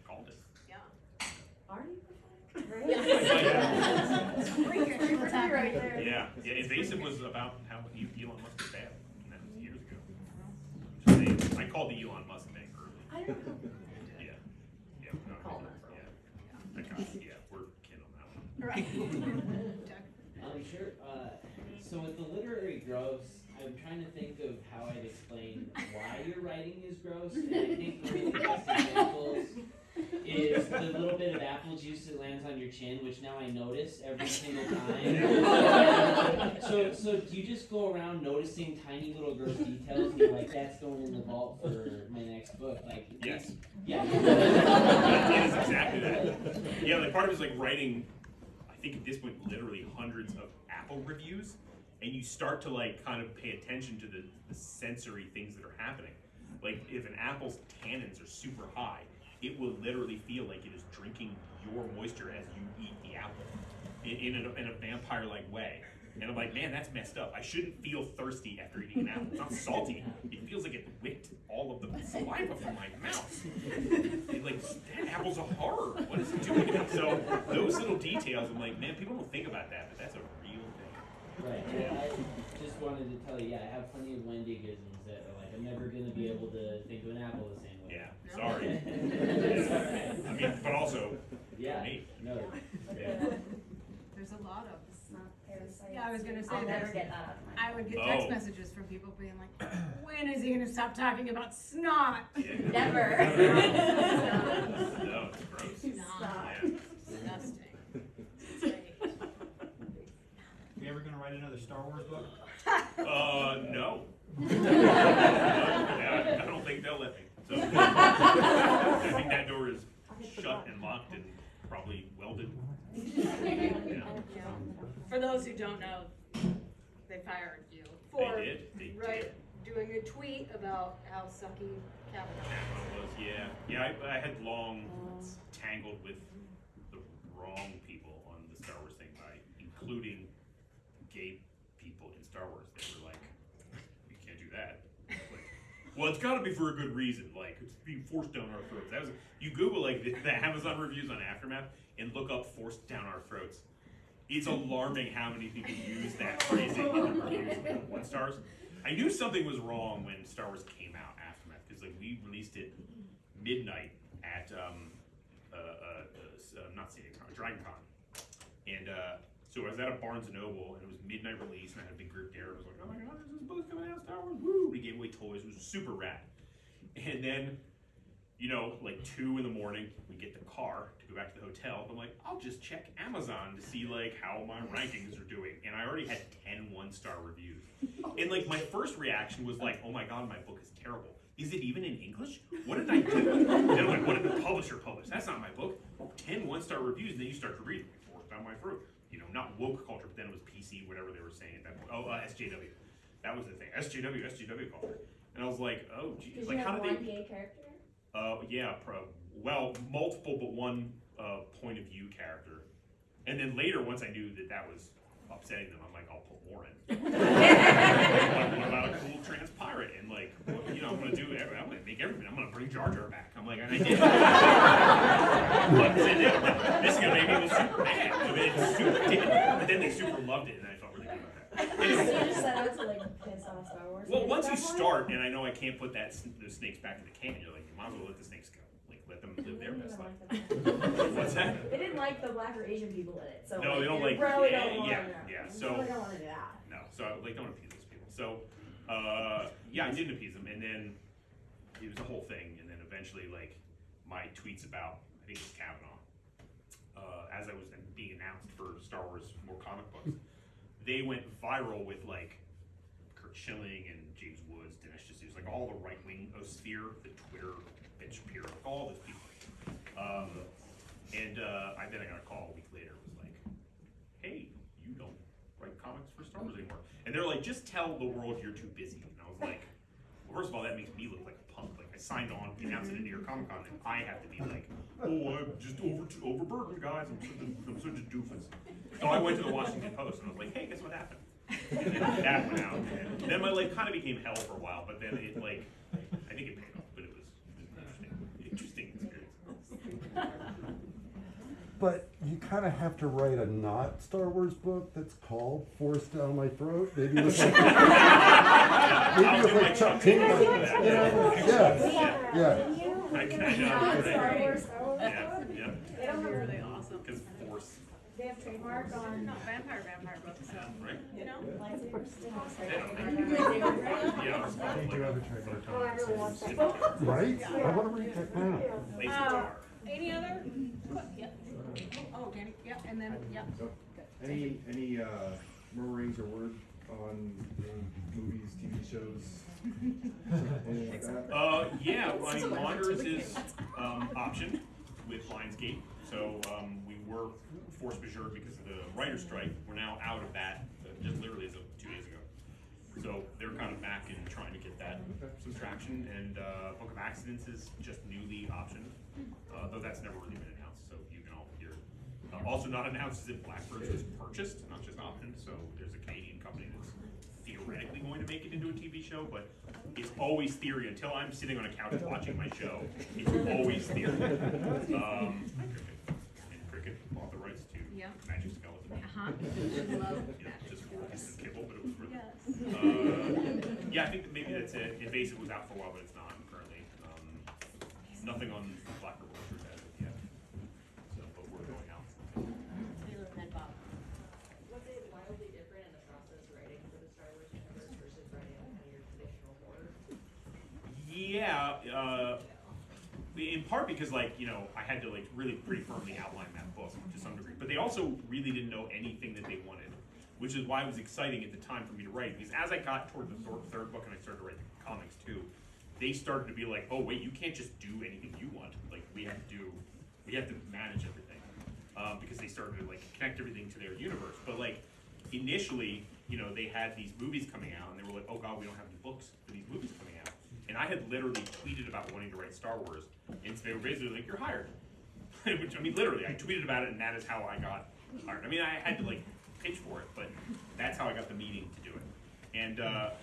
called it. Yeah. Are you? Right there. Yeah, Invasive was about how Elon Musk was bad, and that was years ago. I'm just saying, I called the Elon Musk thing early. I don't know. Yeah, no, Called him. We're kin on that one. Right. Sure. So with the literary gross, I'm trying to think of how I'd explain why your writing is gross, and I think one of the best examples is the little bit of apple juice that lands on your chin, which now I notice every single time. So do you just go around noticing tiny little gross details and you're like, that's going in the vault for my next book? Like, Yes. Yeah. It is exactly that. Yeah, like part of it is like writing, I think at this point, literally hundreds of Apple reviews, and you start to like kind of pay attention to the sensory things that are happening. Like if an apple's tannins are super high, it will literally feel like it is drinking your moisture as you eat the apple in a vampire-like way. And I'm like, man, that's messed up. I shouldn't feel thirsty after eating an apple. It's not salty. It feels like it licked all of the saliva from my mouth. Like, that apple's a horror. What is it doing to me? So those little details, I'm like, man, people don't think about that, but that's a real thing. Right. Well, I just wanted to tell you, I have plenty of Wendigisms that are like, I'm never going to be able to think of an apple the same way. Yeah, sorry. It's all right. I mean, but also, Yeah. me. No. Yeah. There's a lot of. It's not parasites. Yeah, I was gonna say I'll never that. get that out of my I would get text Oh. messages from people being like, when is he gonna stop talking about snot? Yeah. Never. No, it's gross. Snot. Yeah. Disgusting. You ever gonna write another Star Wars book? No. Yeah, I don't think they'll let me. So I think that door is shut and locked and probably welded. Yeah. For those who don't know, they fired you for They did. doing a tweet about how sucky Kavanaugh Kavanaugh was, yeah. I had long tangled with the wrong people on the Star Wars thing by including gay people in Star Wars. They were like, you can't do that. Like, well, it's got to be for a good reason. Like, it's being forced down our throats. That was, you Google like the Amazon reviews on Aftermath and look up "forced down our throats." It's alarming how many people use that phrasing in the reviews with 1 stars. I knew something was wrong when Star Wars came out, Aftermath, because like we released it midnight at not CityCon, DragonCon, and so I was at a Barnes & Noble, and it was midnight release, and I had a big group there, and I was like, oh my god, there's this book coming out, Star Wars, woo! We gave away toys, it was super rad. And then, you know, like 2 in the morning, we get the car to go back to the hotel. I'm like, I'll just check Amazon to see like how my rankings are doing. And I already had 10 1-star reviews. And like my first reaction was like, oh my god, my book is terrible. Is it even in English? What did I do? And I'm like, what did the publisher publish? That's not my book. 10 1-star reviews, and then you start to read them, forced down my throat. You know, not woke culture, but then it was PC, whatever they were saying at that point. Oh, SJW. That was the thing. SJW culture. And I was like, oh geez. Did Like, you how have did one they? gay character? Yeah, well, multiple, but one point of view character. And then later, once I knew that that was upsetting them, I'm like, I'll put more in. Like, what about a cool trans pirate? And like, well, you know, I'm gonna make everything. I'm gonna bring Jar Jar back. I'm like, and I did. But this is gonna make people super mad. I mean, it's super, but then they super loved it, and I felt really good about that. So you just set out to like piss off Star Wars. Well, fans once at you that point? start, and I know I can't put those snakes back in the can, you're like, you might as well let the snakes go. Like, let them live their best life. What's that? They didn't like the black or Asian people in it, so No, they don't like. really don't want Yeah, to. yeah. So So they don't want to do that. no, so I like don't appease those people. So, yeah, I didn't appease them, and then it was a whole thing, and then eventually, like, my tweets about I think it was Kavanaugh, as I was being announced for Star Wars more comic books, they went viral with like Kurt Schilling and James Woods, Dinesh D'Souza, like all the right wing sphere, the Twitter, Ben Shapiro, all those people. And then I got a call a week later. It was like, hey, you don't write comics for Star Wars anymore. And they're like, just tell the world you're too busy. And I was like, well, first of all, that makes me look like a punk. Like I signed on, announced it at New York Comic Con, and I have to be like, oh, I'm just overburdened, guys. I'm such a doofus. So I went to the Washington Post and I was like, hey, guess what happened? And then that went out. And then my life kind of became hell for a while, but then it like, I think it paid off, but it was an interesting experience. But you kind of have to write a not Star Wars book that's called Forced Down My Throat. Maybe with like, maybe with like Chuck Taylor. Yeah. I know, Not Star right? Wars, Star Wars. Yeah, yeah. They don't have, Really awesome. Because force, they have trademark on Not vampire books, so, right? you know? lightsabers. They have Yeah. trademark. Yeah, it's called, do like, have a trademark Oh, I really want that. Right? I want to read that now. lazy tar. Any other? Yep. Oh, Danny, yep, and then, yep. Any murmurings or word on movies, TV shows, anything like that? Yeah, well, I mean, Wanderers is optioned with Lionsgate, so we were force majeure because of the writer's strike. We're now out of that, just literally as of 2 days ago. So they're kind of back and trying to get that some traction, and Book of Accidents is just newly optioned, though that's never really been announced, so you can all hear. Also not announced is that Blackbirds was purchased, not just optioned, so there's a Canadian company that's theoretically going to make it into a TV show, but it's always theory until I'm sitting on a couch watching my show. It's always theory. And Cricket bought the rights to Yeah. Magic Skeleton. Uh-huh. Love Yeah, that. just for pieces of kibble, but it was worth it. Yes. Yeah, I think that maybe that's it. Invasive was out for a while, but it's not currently. Nothing on Blackbird Orchard as of yet. So, but we're going out. Taylor and then Bob. Was it wildly different in the process writing for the Star Wars universe versus writing kind of your traditional horror? Yeah, in part because like, you know, I had to like really pretty firmly outline that book to some degree, but they also really didn't know anything that they wanted, which is why it was exciting at the time for me to write, because as I got toward the third book and I started to write the comics too, they started to be like, oh wait, you can't just do anything you want, like we have to manage everything, because they started to like connect everything to their universe. But like initially, you know, they had these movies coming out and they were like, oh god, we don't have any books for these movies coming out. And I had literally tweeted about wanting to write Star Wars, and so they were basically like, you're hired. Which, I mean, literally, I tweeted about it, and that is how I got hired. I mean, I had to, like, pitch for it, but that's how I got the meeting to do it. And,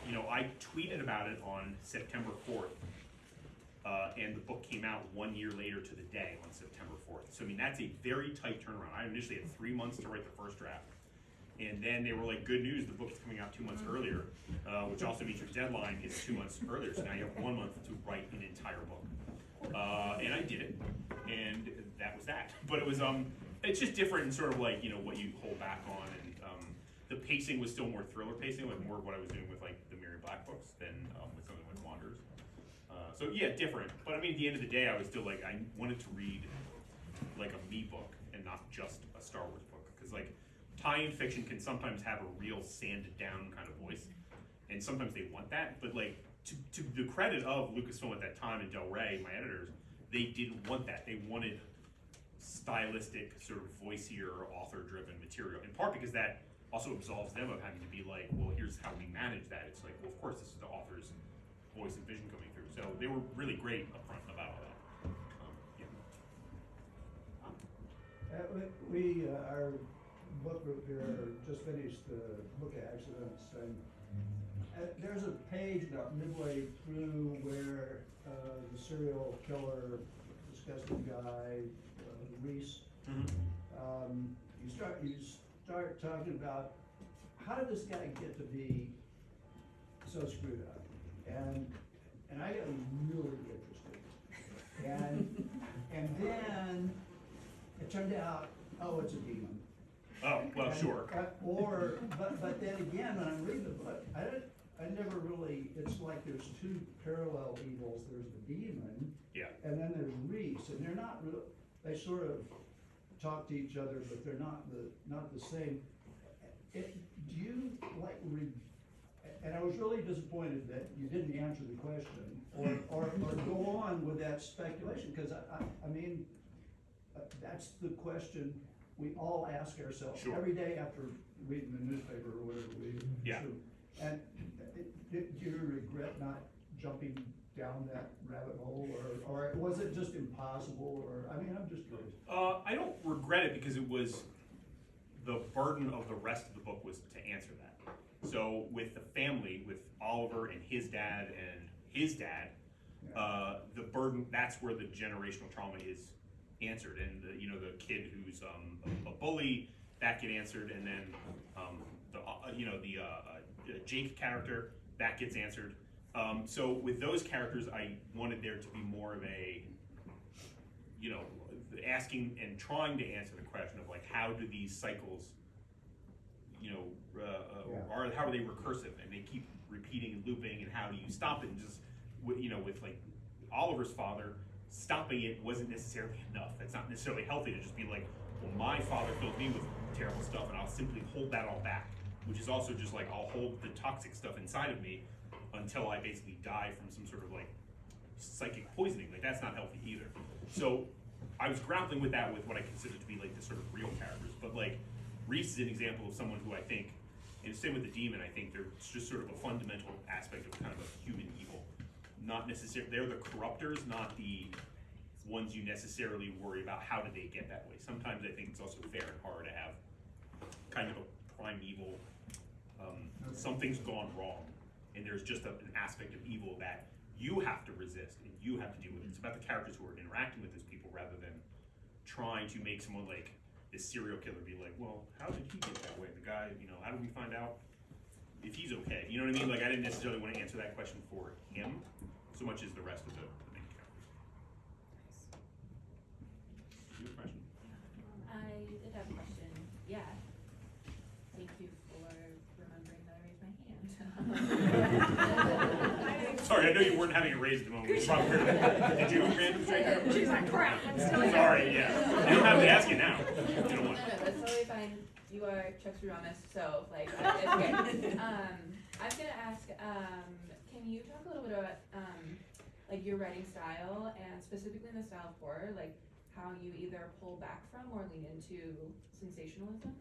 you know, I tweeted about it on September 4th, and the book came out 1 year later to the day on September 4th. So, I mean, that's a very tight turnaround. I initially had 3 months to write the first draft. And then they were like, good news, the book is coming out 2 months earlier, which also means your deadline is 2 months earlier. So now you have 1 month to write an entire book. And I did it, and that was that. But it was, it's just different in sort of like, you know, what you hold back on. And the pacing was still more thriller pacing, like more of what I was doing with like the Mary Black books than with something like Wanderers. So yeah, different. But I mean, at the end of the day, I was still like, I wanted to read like a me book and not just a Star Wars book. Because like, tie-in fiction can sometimes have a real sanded down kind of voice, and sometimes they want that, but like to the credit of Lucasfilm at that time and Del Rey, my editors, they didn't want that. They wanted stylistic, sort of voicier, author-driven material, in part because that also absolves them of having to be like, well, here's how we manage that. It's like, well, of course, this is the author's voice and vision coming through. So they were really great upfront about all that. We, our book group here just finished the Book of Accidents, and there's a page about midway through where the serial killer, disgusting guy, Reese, you start talking about how did this guy get to be so screwed up? And I got really interested. And then it turned out, oh, it's a demon. Oh, well, sure. But then again, when I'm reading the book, I never really, it's like there's two parallel evils. There's the demon. Yeah. And then there's Reese, and they're not real, they sort of talk to each other, but they're not the same. Do you like and I was really disappointed that you didn't answer the question, or go on with that speculation, because I mean, that's the question we all ask ourselves Sure. every day after reading the newspaper or whatever we Yeah. consume. And do you regret not jumping down that rabbit hole, or was it just impossible, or, I mean, I'm just curious. I don't regret it because it was, the burden of the rest of the book was to answer that. So with the family, with Oliver and his dad, the burden, that's where the generational trauma is answered. And the kid who's a bully, that get answered, and then the Jake character, that gets answered. So with those characters, I wanted there to be more of a, asking and trying to answer the question of like, how do these cycles, how are they recursive, and they keep repeating and looping, and how do you stop it? And just, with like Oliver's father, stopping it wasn't necessarily enough. It's not necessarily healthy to just be like, well, my father filled me with terrible stuff, and I'll simply hold that all back, which is also just like, I'll hold the toxic stuff inside of me until I basically die from some sort of like psychic poisoning. Like, that's not healthy either. So I was grappling with that, with what I consider to be like the sort of real characters. But like, Reese is an example of someone who I think, and same with the demon, I think there's just sort of a fundamental aspect of kind of a human evil. Not necessarily, they're the corruptors, not the ones you necessarily worry about how did they get that way. Sometimes I think it's also fair and hard to have kind of a primeval, something's gone wrong, and there's just an aspect of evil that you have to resist and you have to deal with. It's about the characters who are interacting with those people rather than trying to make someone like this serial killer be like, well, how did he get that way? The guy, how do we find out if he's okay? You know what I mean? Like, I didn't necessarily want to answer that question for him so much as the rest of the main characters. Your question? I did have a question. Yeah. Thank you for remembering that I raised my hand. Sorry, I know you weren't having a raise at the moment. You probably heard that. Did you random straight? She's like, crap, I'm still here. Sorry, yeah. You don't have to ask you now. You don't want. No, that's totally fine. You are Chuck Ramis, so like it's okay. I was gonna ask, can you talk a little bit about like your writing style, and specifically in the style of horror, like how you either pull back from or lean into sensationalism?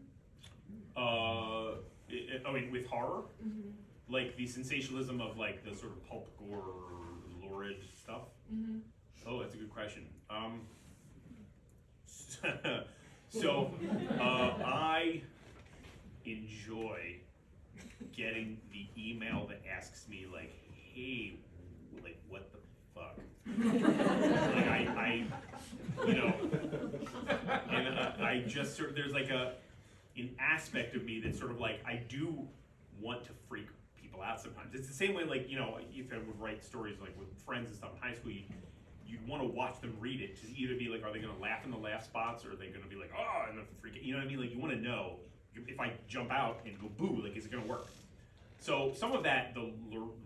I mean, with horror, Mm-hmm. like the sensationalism of like the sort of pulp gore, lurid stuff. Mm-hmm. Oh, that's a good question. So I enjoy getting the email that asks me like, hey, like, what the fuck? Like I and I just sort of, there's like an aspect of me that's sort of like, I do want to freak people out sometimes. It's the same way, like, if I would write stories like with friends and stuff in high school, you'd want to watch them read it to either be like, are they going to laugh in the laugh spots, or are they going to be like, oh, and then freak it? You know what I mean? Like, you want to know if I jump out and go boo, like, is it going to work? So some of that, the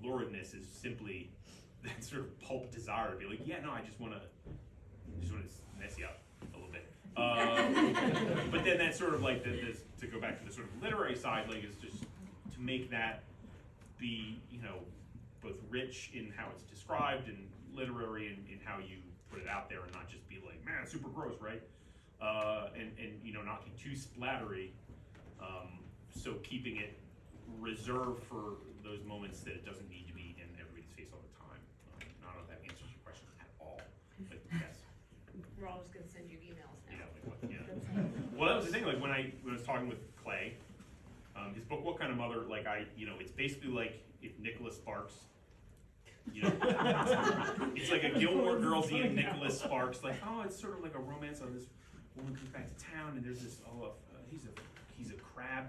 luridness is simply that sort of pulp desire to be like, yeah, no, I just want to mess you up a little bit. But then that's sort of like to go back to the sort of literary side, like, is just to make that be, both rich in how it's described and literary in how you put it out there, and not just be like, man, it's super gross, right? And not be too splattery. So keeping it reserved for those moments that it doesn't need to be in everybody's face all the time. I don't know if that answers your question at all, but yes. We're all just gonna send you emails now. Like what? Yeah. Well, that was the thing. Like when I was talking with Clay, his book "What Kind of Mother?" Like it's basically like if Nicholas Sparks. It's like a Gilmore Girls-y and Nicholas Sparks. Like, oh, it's sort of like a romance on this woman comes back to town, and there's this he's a crab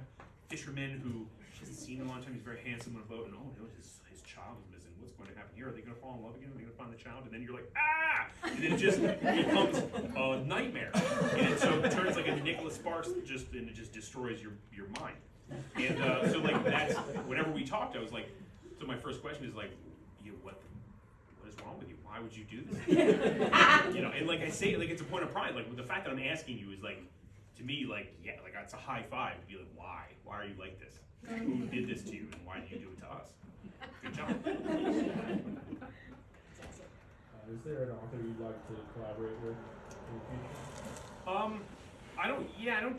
fisherman who she hasn't seen in a long time. He's very handsome on a boat, and oh no, his child is missing. What's going to happen here? Are they going to fall in love again? Are they going to find the child? And then you're like, ah! And then it just becomes a nightmare. And so it turns like a Nicholas Sparks, and it just destroys your mind. And so like that's whenever we talked, I was like, so my first question is like, what is wrong with you? Why would you do this? You know, and like I say, like it's a point of pride. Like the fact that I'm asking you is like, to me, like yeah, like it's a high five to be like, why? Why are you like this? Who did this to you, and why did you do it to us? Good job. Is there an author you'd like to collaborate with in the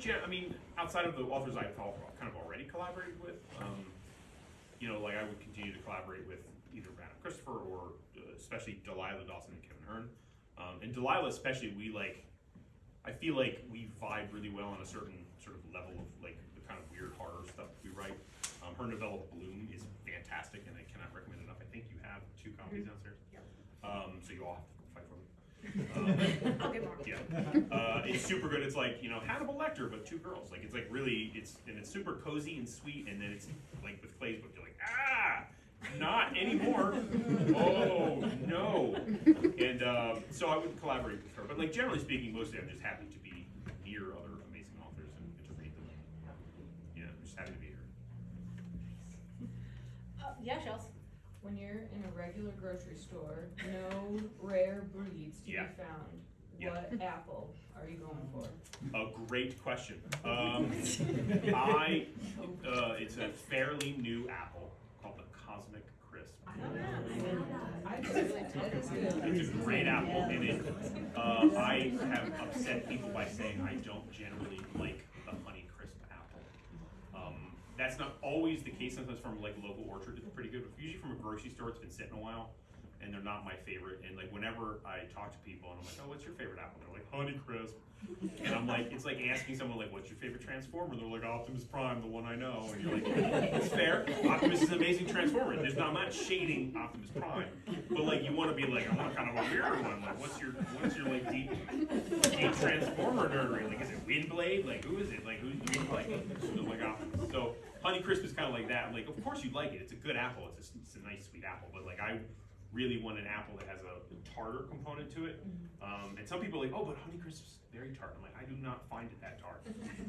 future? I mean, outside of the authors I've kind of already collaborated with, you know, like I would continue to collaborate with either Brad and Christopher or especially Delilah Dawson and Kevin Hearn. And Delilah especially, I feel like we vibe really well on a certain sort of level of like the kind of weird horror stuff we write. Her novella Bloom is fantastic, and I cannot recommend enough. I think you have 2 copies downstairs. So you all have to fight for them. I'll get more. Yeah. It's super good. It's like, you know, Hannibal Lecter, but 2 girls. Like, it's like really, it's super cozy and sweet, and then it's like with Clay's book, you're like, ah, not anymore. Oh, no. And so I would collaborate with her. But like, generally speaking, mostly I'm just happy to be near other amazing authors and to read them. Yeah, I'm just happy to be here. Yeah, Shells. When you're in a regular grocery store, no rare breeds to Yeah. be found. Yeah. What apple are you going for? A great question. It's a fairly new apple called the Cosmic Crisp. It's a great apple, and I have upset people by saying I don't generally like the Honey Crisp apple. That's not always the case. Sometimes from like a local orchard, it's pretty good. But usually from a grocery store, it's been sitting a while, and they're not my favorite. And like whenever I talk to people, and I'm like, "Oh, what's your favorite apple?" They're like, "Honey Crisp," and I'm like, it's like asking someone like, "What's your favorite Transformer?" They're like, "Optimus Prime, the one I know." And you're like, "It's fair. Optimus is an amazing Transformer. I'm not shading Optimus Prime, but like you want to be like, I want kind of a weird one. Like, what's your like deep Transformer nerdery? Like, is it Windblade? Like, who is it? Like, who do you like? Like Optimus. So Honey Crisp is kind of like that. I'm like, of course you like it. It's a good apple. It's a nice sweet apple. But like I really want an apple that has a tartar component to it. And some people are like, oh, but Honey Crisp is very tart. I'm like, I do not find it that tart.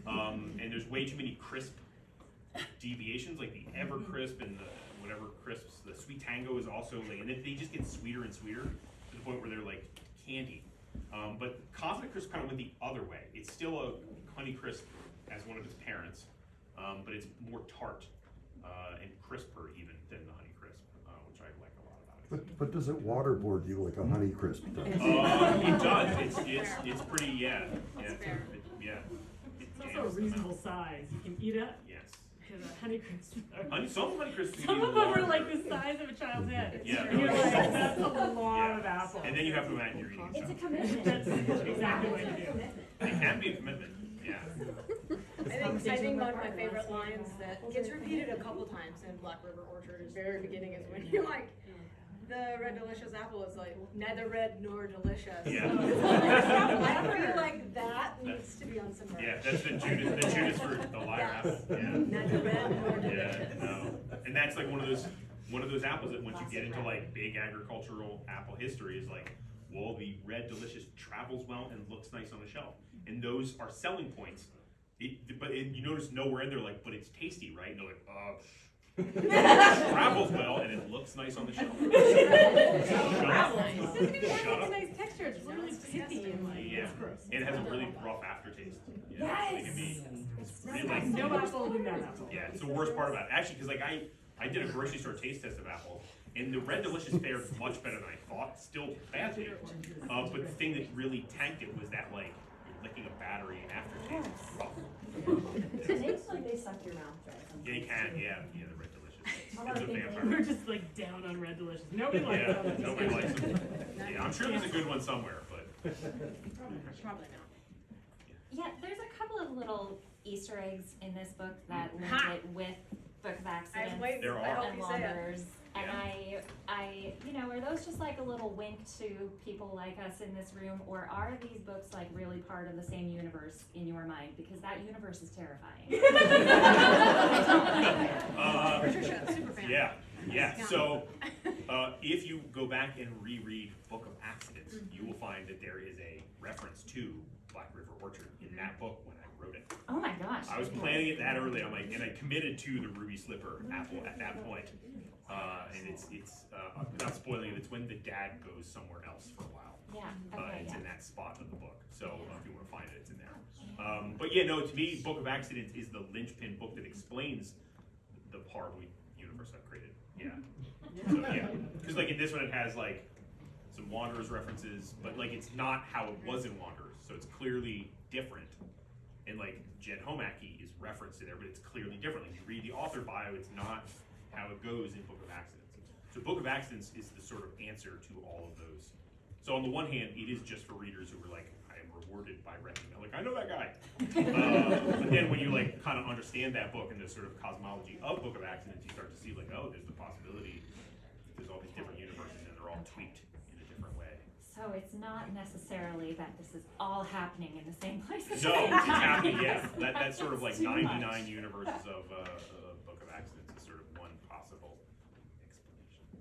And there's way too many crisp deviations, like the Ever Crisp and the whatever crisps. The Sweet Tango is also like, and they just get sweeter and sweeter to the point where they're like candy. But Cosmic Crisp kind of went the other way. It's still a Honey Crisp as one of its parents, but it's more tart and crisper even than the Honey Crisp, which I like a lot about it. But does it waterboard you like a Honey Crisp does? It does. It's pretty, yeah. It's also a reasonable size. You can eat it. Yes. Because Honey Crisp. Some Honey Crisps. Some of them are like the size of a child's head. Yeah. And you're like, that's a lot of apple. And then you have to imagine you're eating. It's a commitment. That's exactly what you do. It can be a commitment. Yeah. I think one of my favorite lines that gets repeated a couple times in Black River Orchard is very beginning is when you're like, the red delicious apple is like neither red nor delicious. Yeah. I feel like that needs to be on some merch. Yeah, that's the Judas for the liar apple. Yeah. Neither red nor delicious. Yeah, no. And that's like one of those apples that once you get into like big agricultural apple history is like, well, the red delicious travels well and looks nice on the shelf. And those are selling points. But you notice nowhere in there like, but it's tasty, right? And they're like, it travels well and it looks nice on the shelf. It doesn't even have a nice texture. It's literally pithy and like, it's gross. And it has a really rough aftertaste. Yeah, Yes! It can be, it's really Like, no apple in that apple. yeah, it's the worst part about it. Actually, because like I did a grocery store taste test of apples, and the Red Delicious fared much better than I thought. Still badly. But the thing that really tanked it was that like licking a battery aftertaste. It makes like they suck your mouth dry. Yeah, you can. Yeah, the Red Delicious. How It's a about vampire. We're just like down on Red Delicious. Nobody likes Yeah, them. nobody likes them. Yeah, I'm sure there's a good one somewhere, but Probably not. Yeah, there's a couple of little Easter eggs in this book that link Ha! it with Book of Accidents. I'm waiting. There I are. hope And you say it. Wanderers. And I, you know, are those just like a little wink to people like us in this room, or are these books like really part of the same universe in your mind? Because that universe is terrifying. Patricia, super fan. Yeah. So, if you go back and reread Book of Accidents, you will find that there is a reference to Black River Orchard in that book when I wrote it. Oh my gosh. I was planning it that early. I'm like, and I committed to the Ruby Slipper apple at that point. And it's not spoiling it. It's when the dad goes somewhere else for a while. Yeah. Okay. It's in that spot of the book. So if you want to find it, it's in there. But yeah, no. To me, Book of Accidents is the linchpin book that explains the horrible universe I've created. Yeah. So yeah, because like in this one, it has like some Wanderers references, but like it's not how it was in Wanderers. So it's clearly different. And like Jed Homaki is referenced in there, but it's clearly different. Like you read the author bio, it's not how it goes in Book of Accidents. So Book of Accidents is the sort of answer to all of those. So on the one hand, it is just for readers who are like, I am rewarded by recognizing, like I know that guy. But then when you like kind of understand that book and the sort of cosmology of Book of Accidents, you start to see like, oh, there's the possibility there's all these different universes and they're all tweaked in a different way. So it's not necessarily that this is all happening in the same place. No, it's happening. Yeah, that's sort of like 99 universes of Book of Accidents is sort of one possible explanation.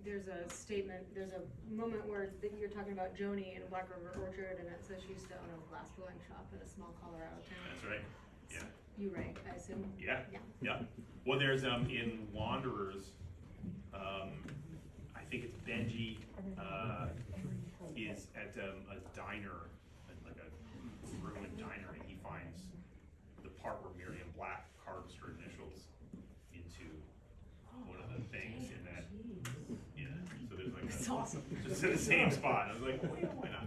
There's a statement, there's a moment where you're talking about Joni in Black River Orchard, and it says she used to own a glass blowing shop in a small Colorado town. That's right. Yeah. You right, I assume? Yeah. Yeah. Well, there's in Wanderers, I think it's Benji is at a diner, like a ruined diner, and he finds the part where Miriam Black carves her initials into one of the things in that. Yeah. So there's like That's awesome. Just in the same spot. I was like, well, why not?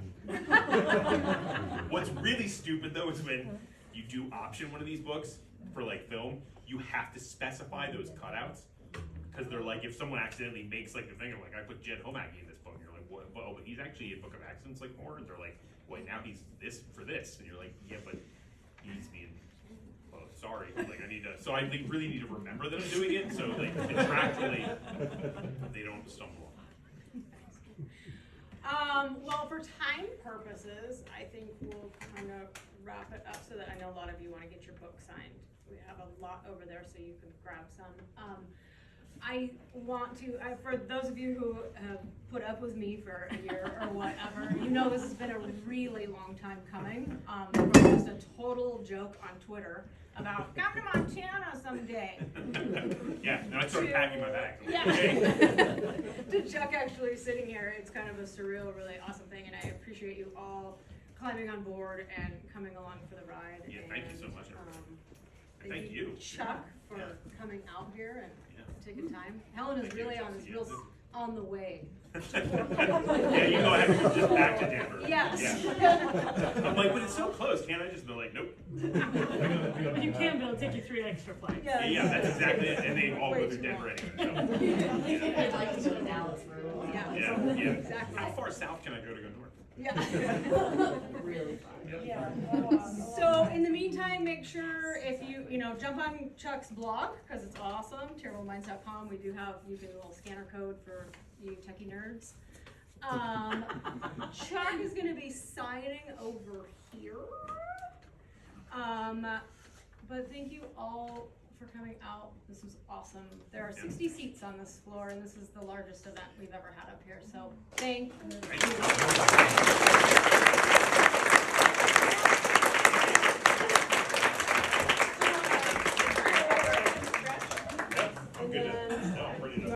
What's really stupid though is when you do option one of these books for like film, you have to specify those cutouts. Because they're like, if someone accidentally makes like the finger, like I put Jed Homaki in this book, and you're like, what? Oh, but he's actually in Book of Accidents like more. And they're like, wait, now he's this for this, and you're like, yeah, but he's being, oh, sorry, like I need to. So I really need to remember that I'm doing it, so like contractually, they don't stumble. Well, for time purposes, I think we'll kind of wrap it up so that I know a lot of you want to get your book signed. We have a lot over there, so you can grab some. I want to, for those of you who have put up with me for a year or whatever, you know this has been a really long time coming. From just a total joke on Twitter about come to Montana someday. Yeah, and I started packing my bags. Yeah. To Chuck actually sitting here, it's kind of a surreal, really awesome thing, and I appreciate you all climbing on board and coming along for the ride. Yeah, thank you so much. Thank you, Chuck, for coming out here and taking time. Helena's really on this real on the way. Yeah, you go ahead and just back to Denver. Yes. Yeah. I'm like, but it's so close. Can't I just be like, nope? But you can, but it'll take you 3 extra flights. Yeah, that's exactly it. And they all go through Denver anyway. I'd like to go to Dallas for a while. Yeah. Exactly. How far south can I go to go north? Yeah. Really fun. Yeah. So in the meantime, make sure if you jump on Chuck's blog because it's awesome, terribleminds.com. We do have, you can a little scanner code for you techie nerds. Chuck is going to be signing over here. But thank you all for coming out. This was awesome. There are 60 seats on this floor, and this is the largest event we've ever had up here. So thank you.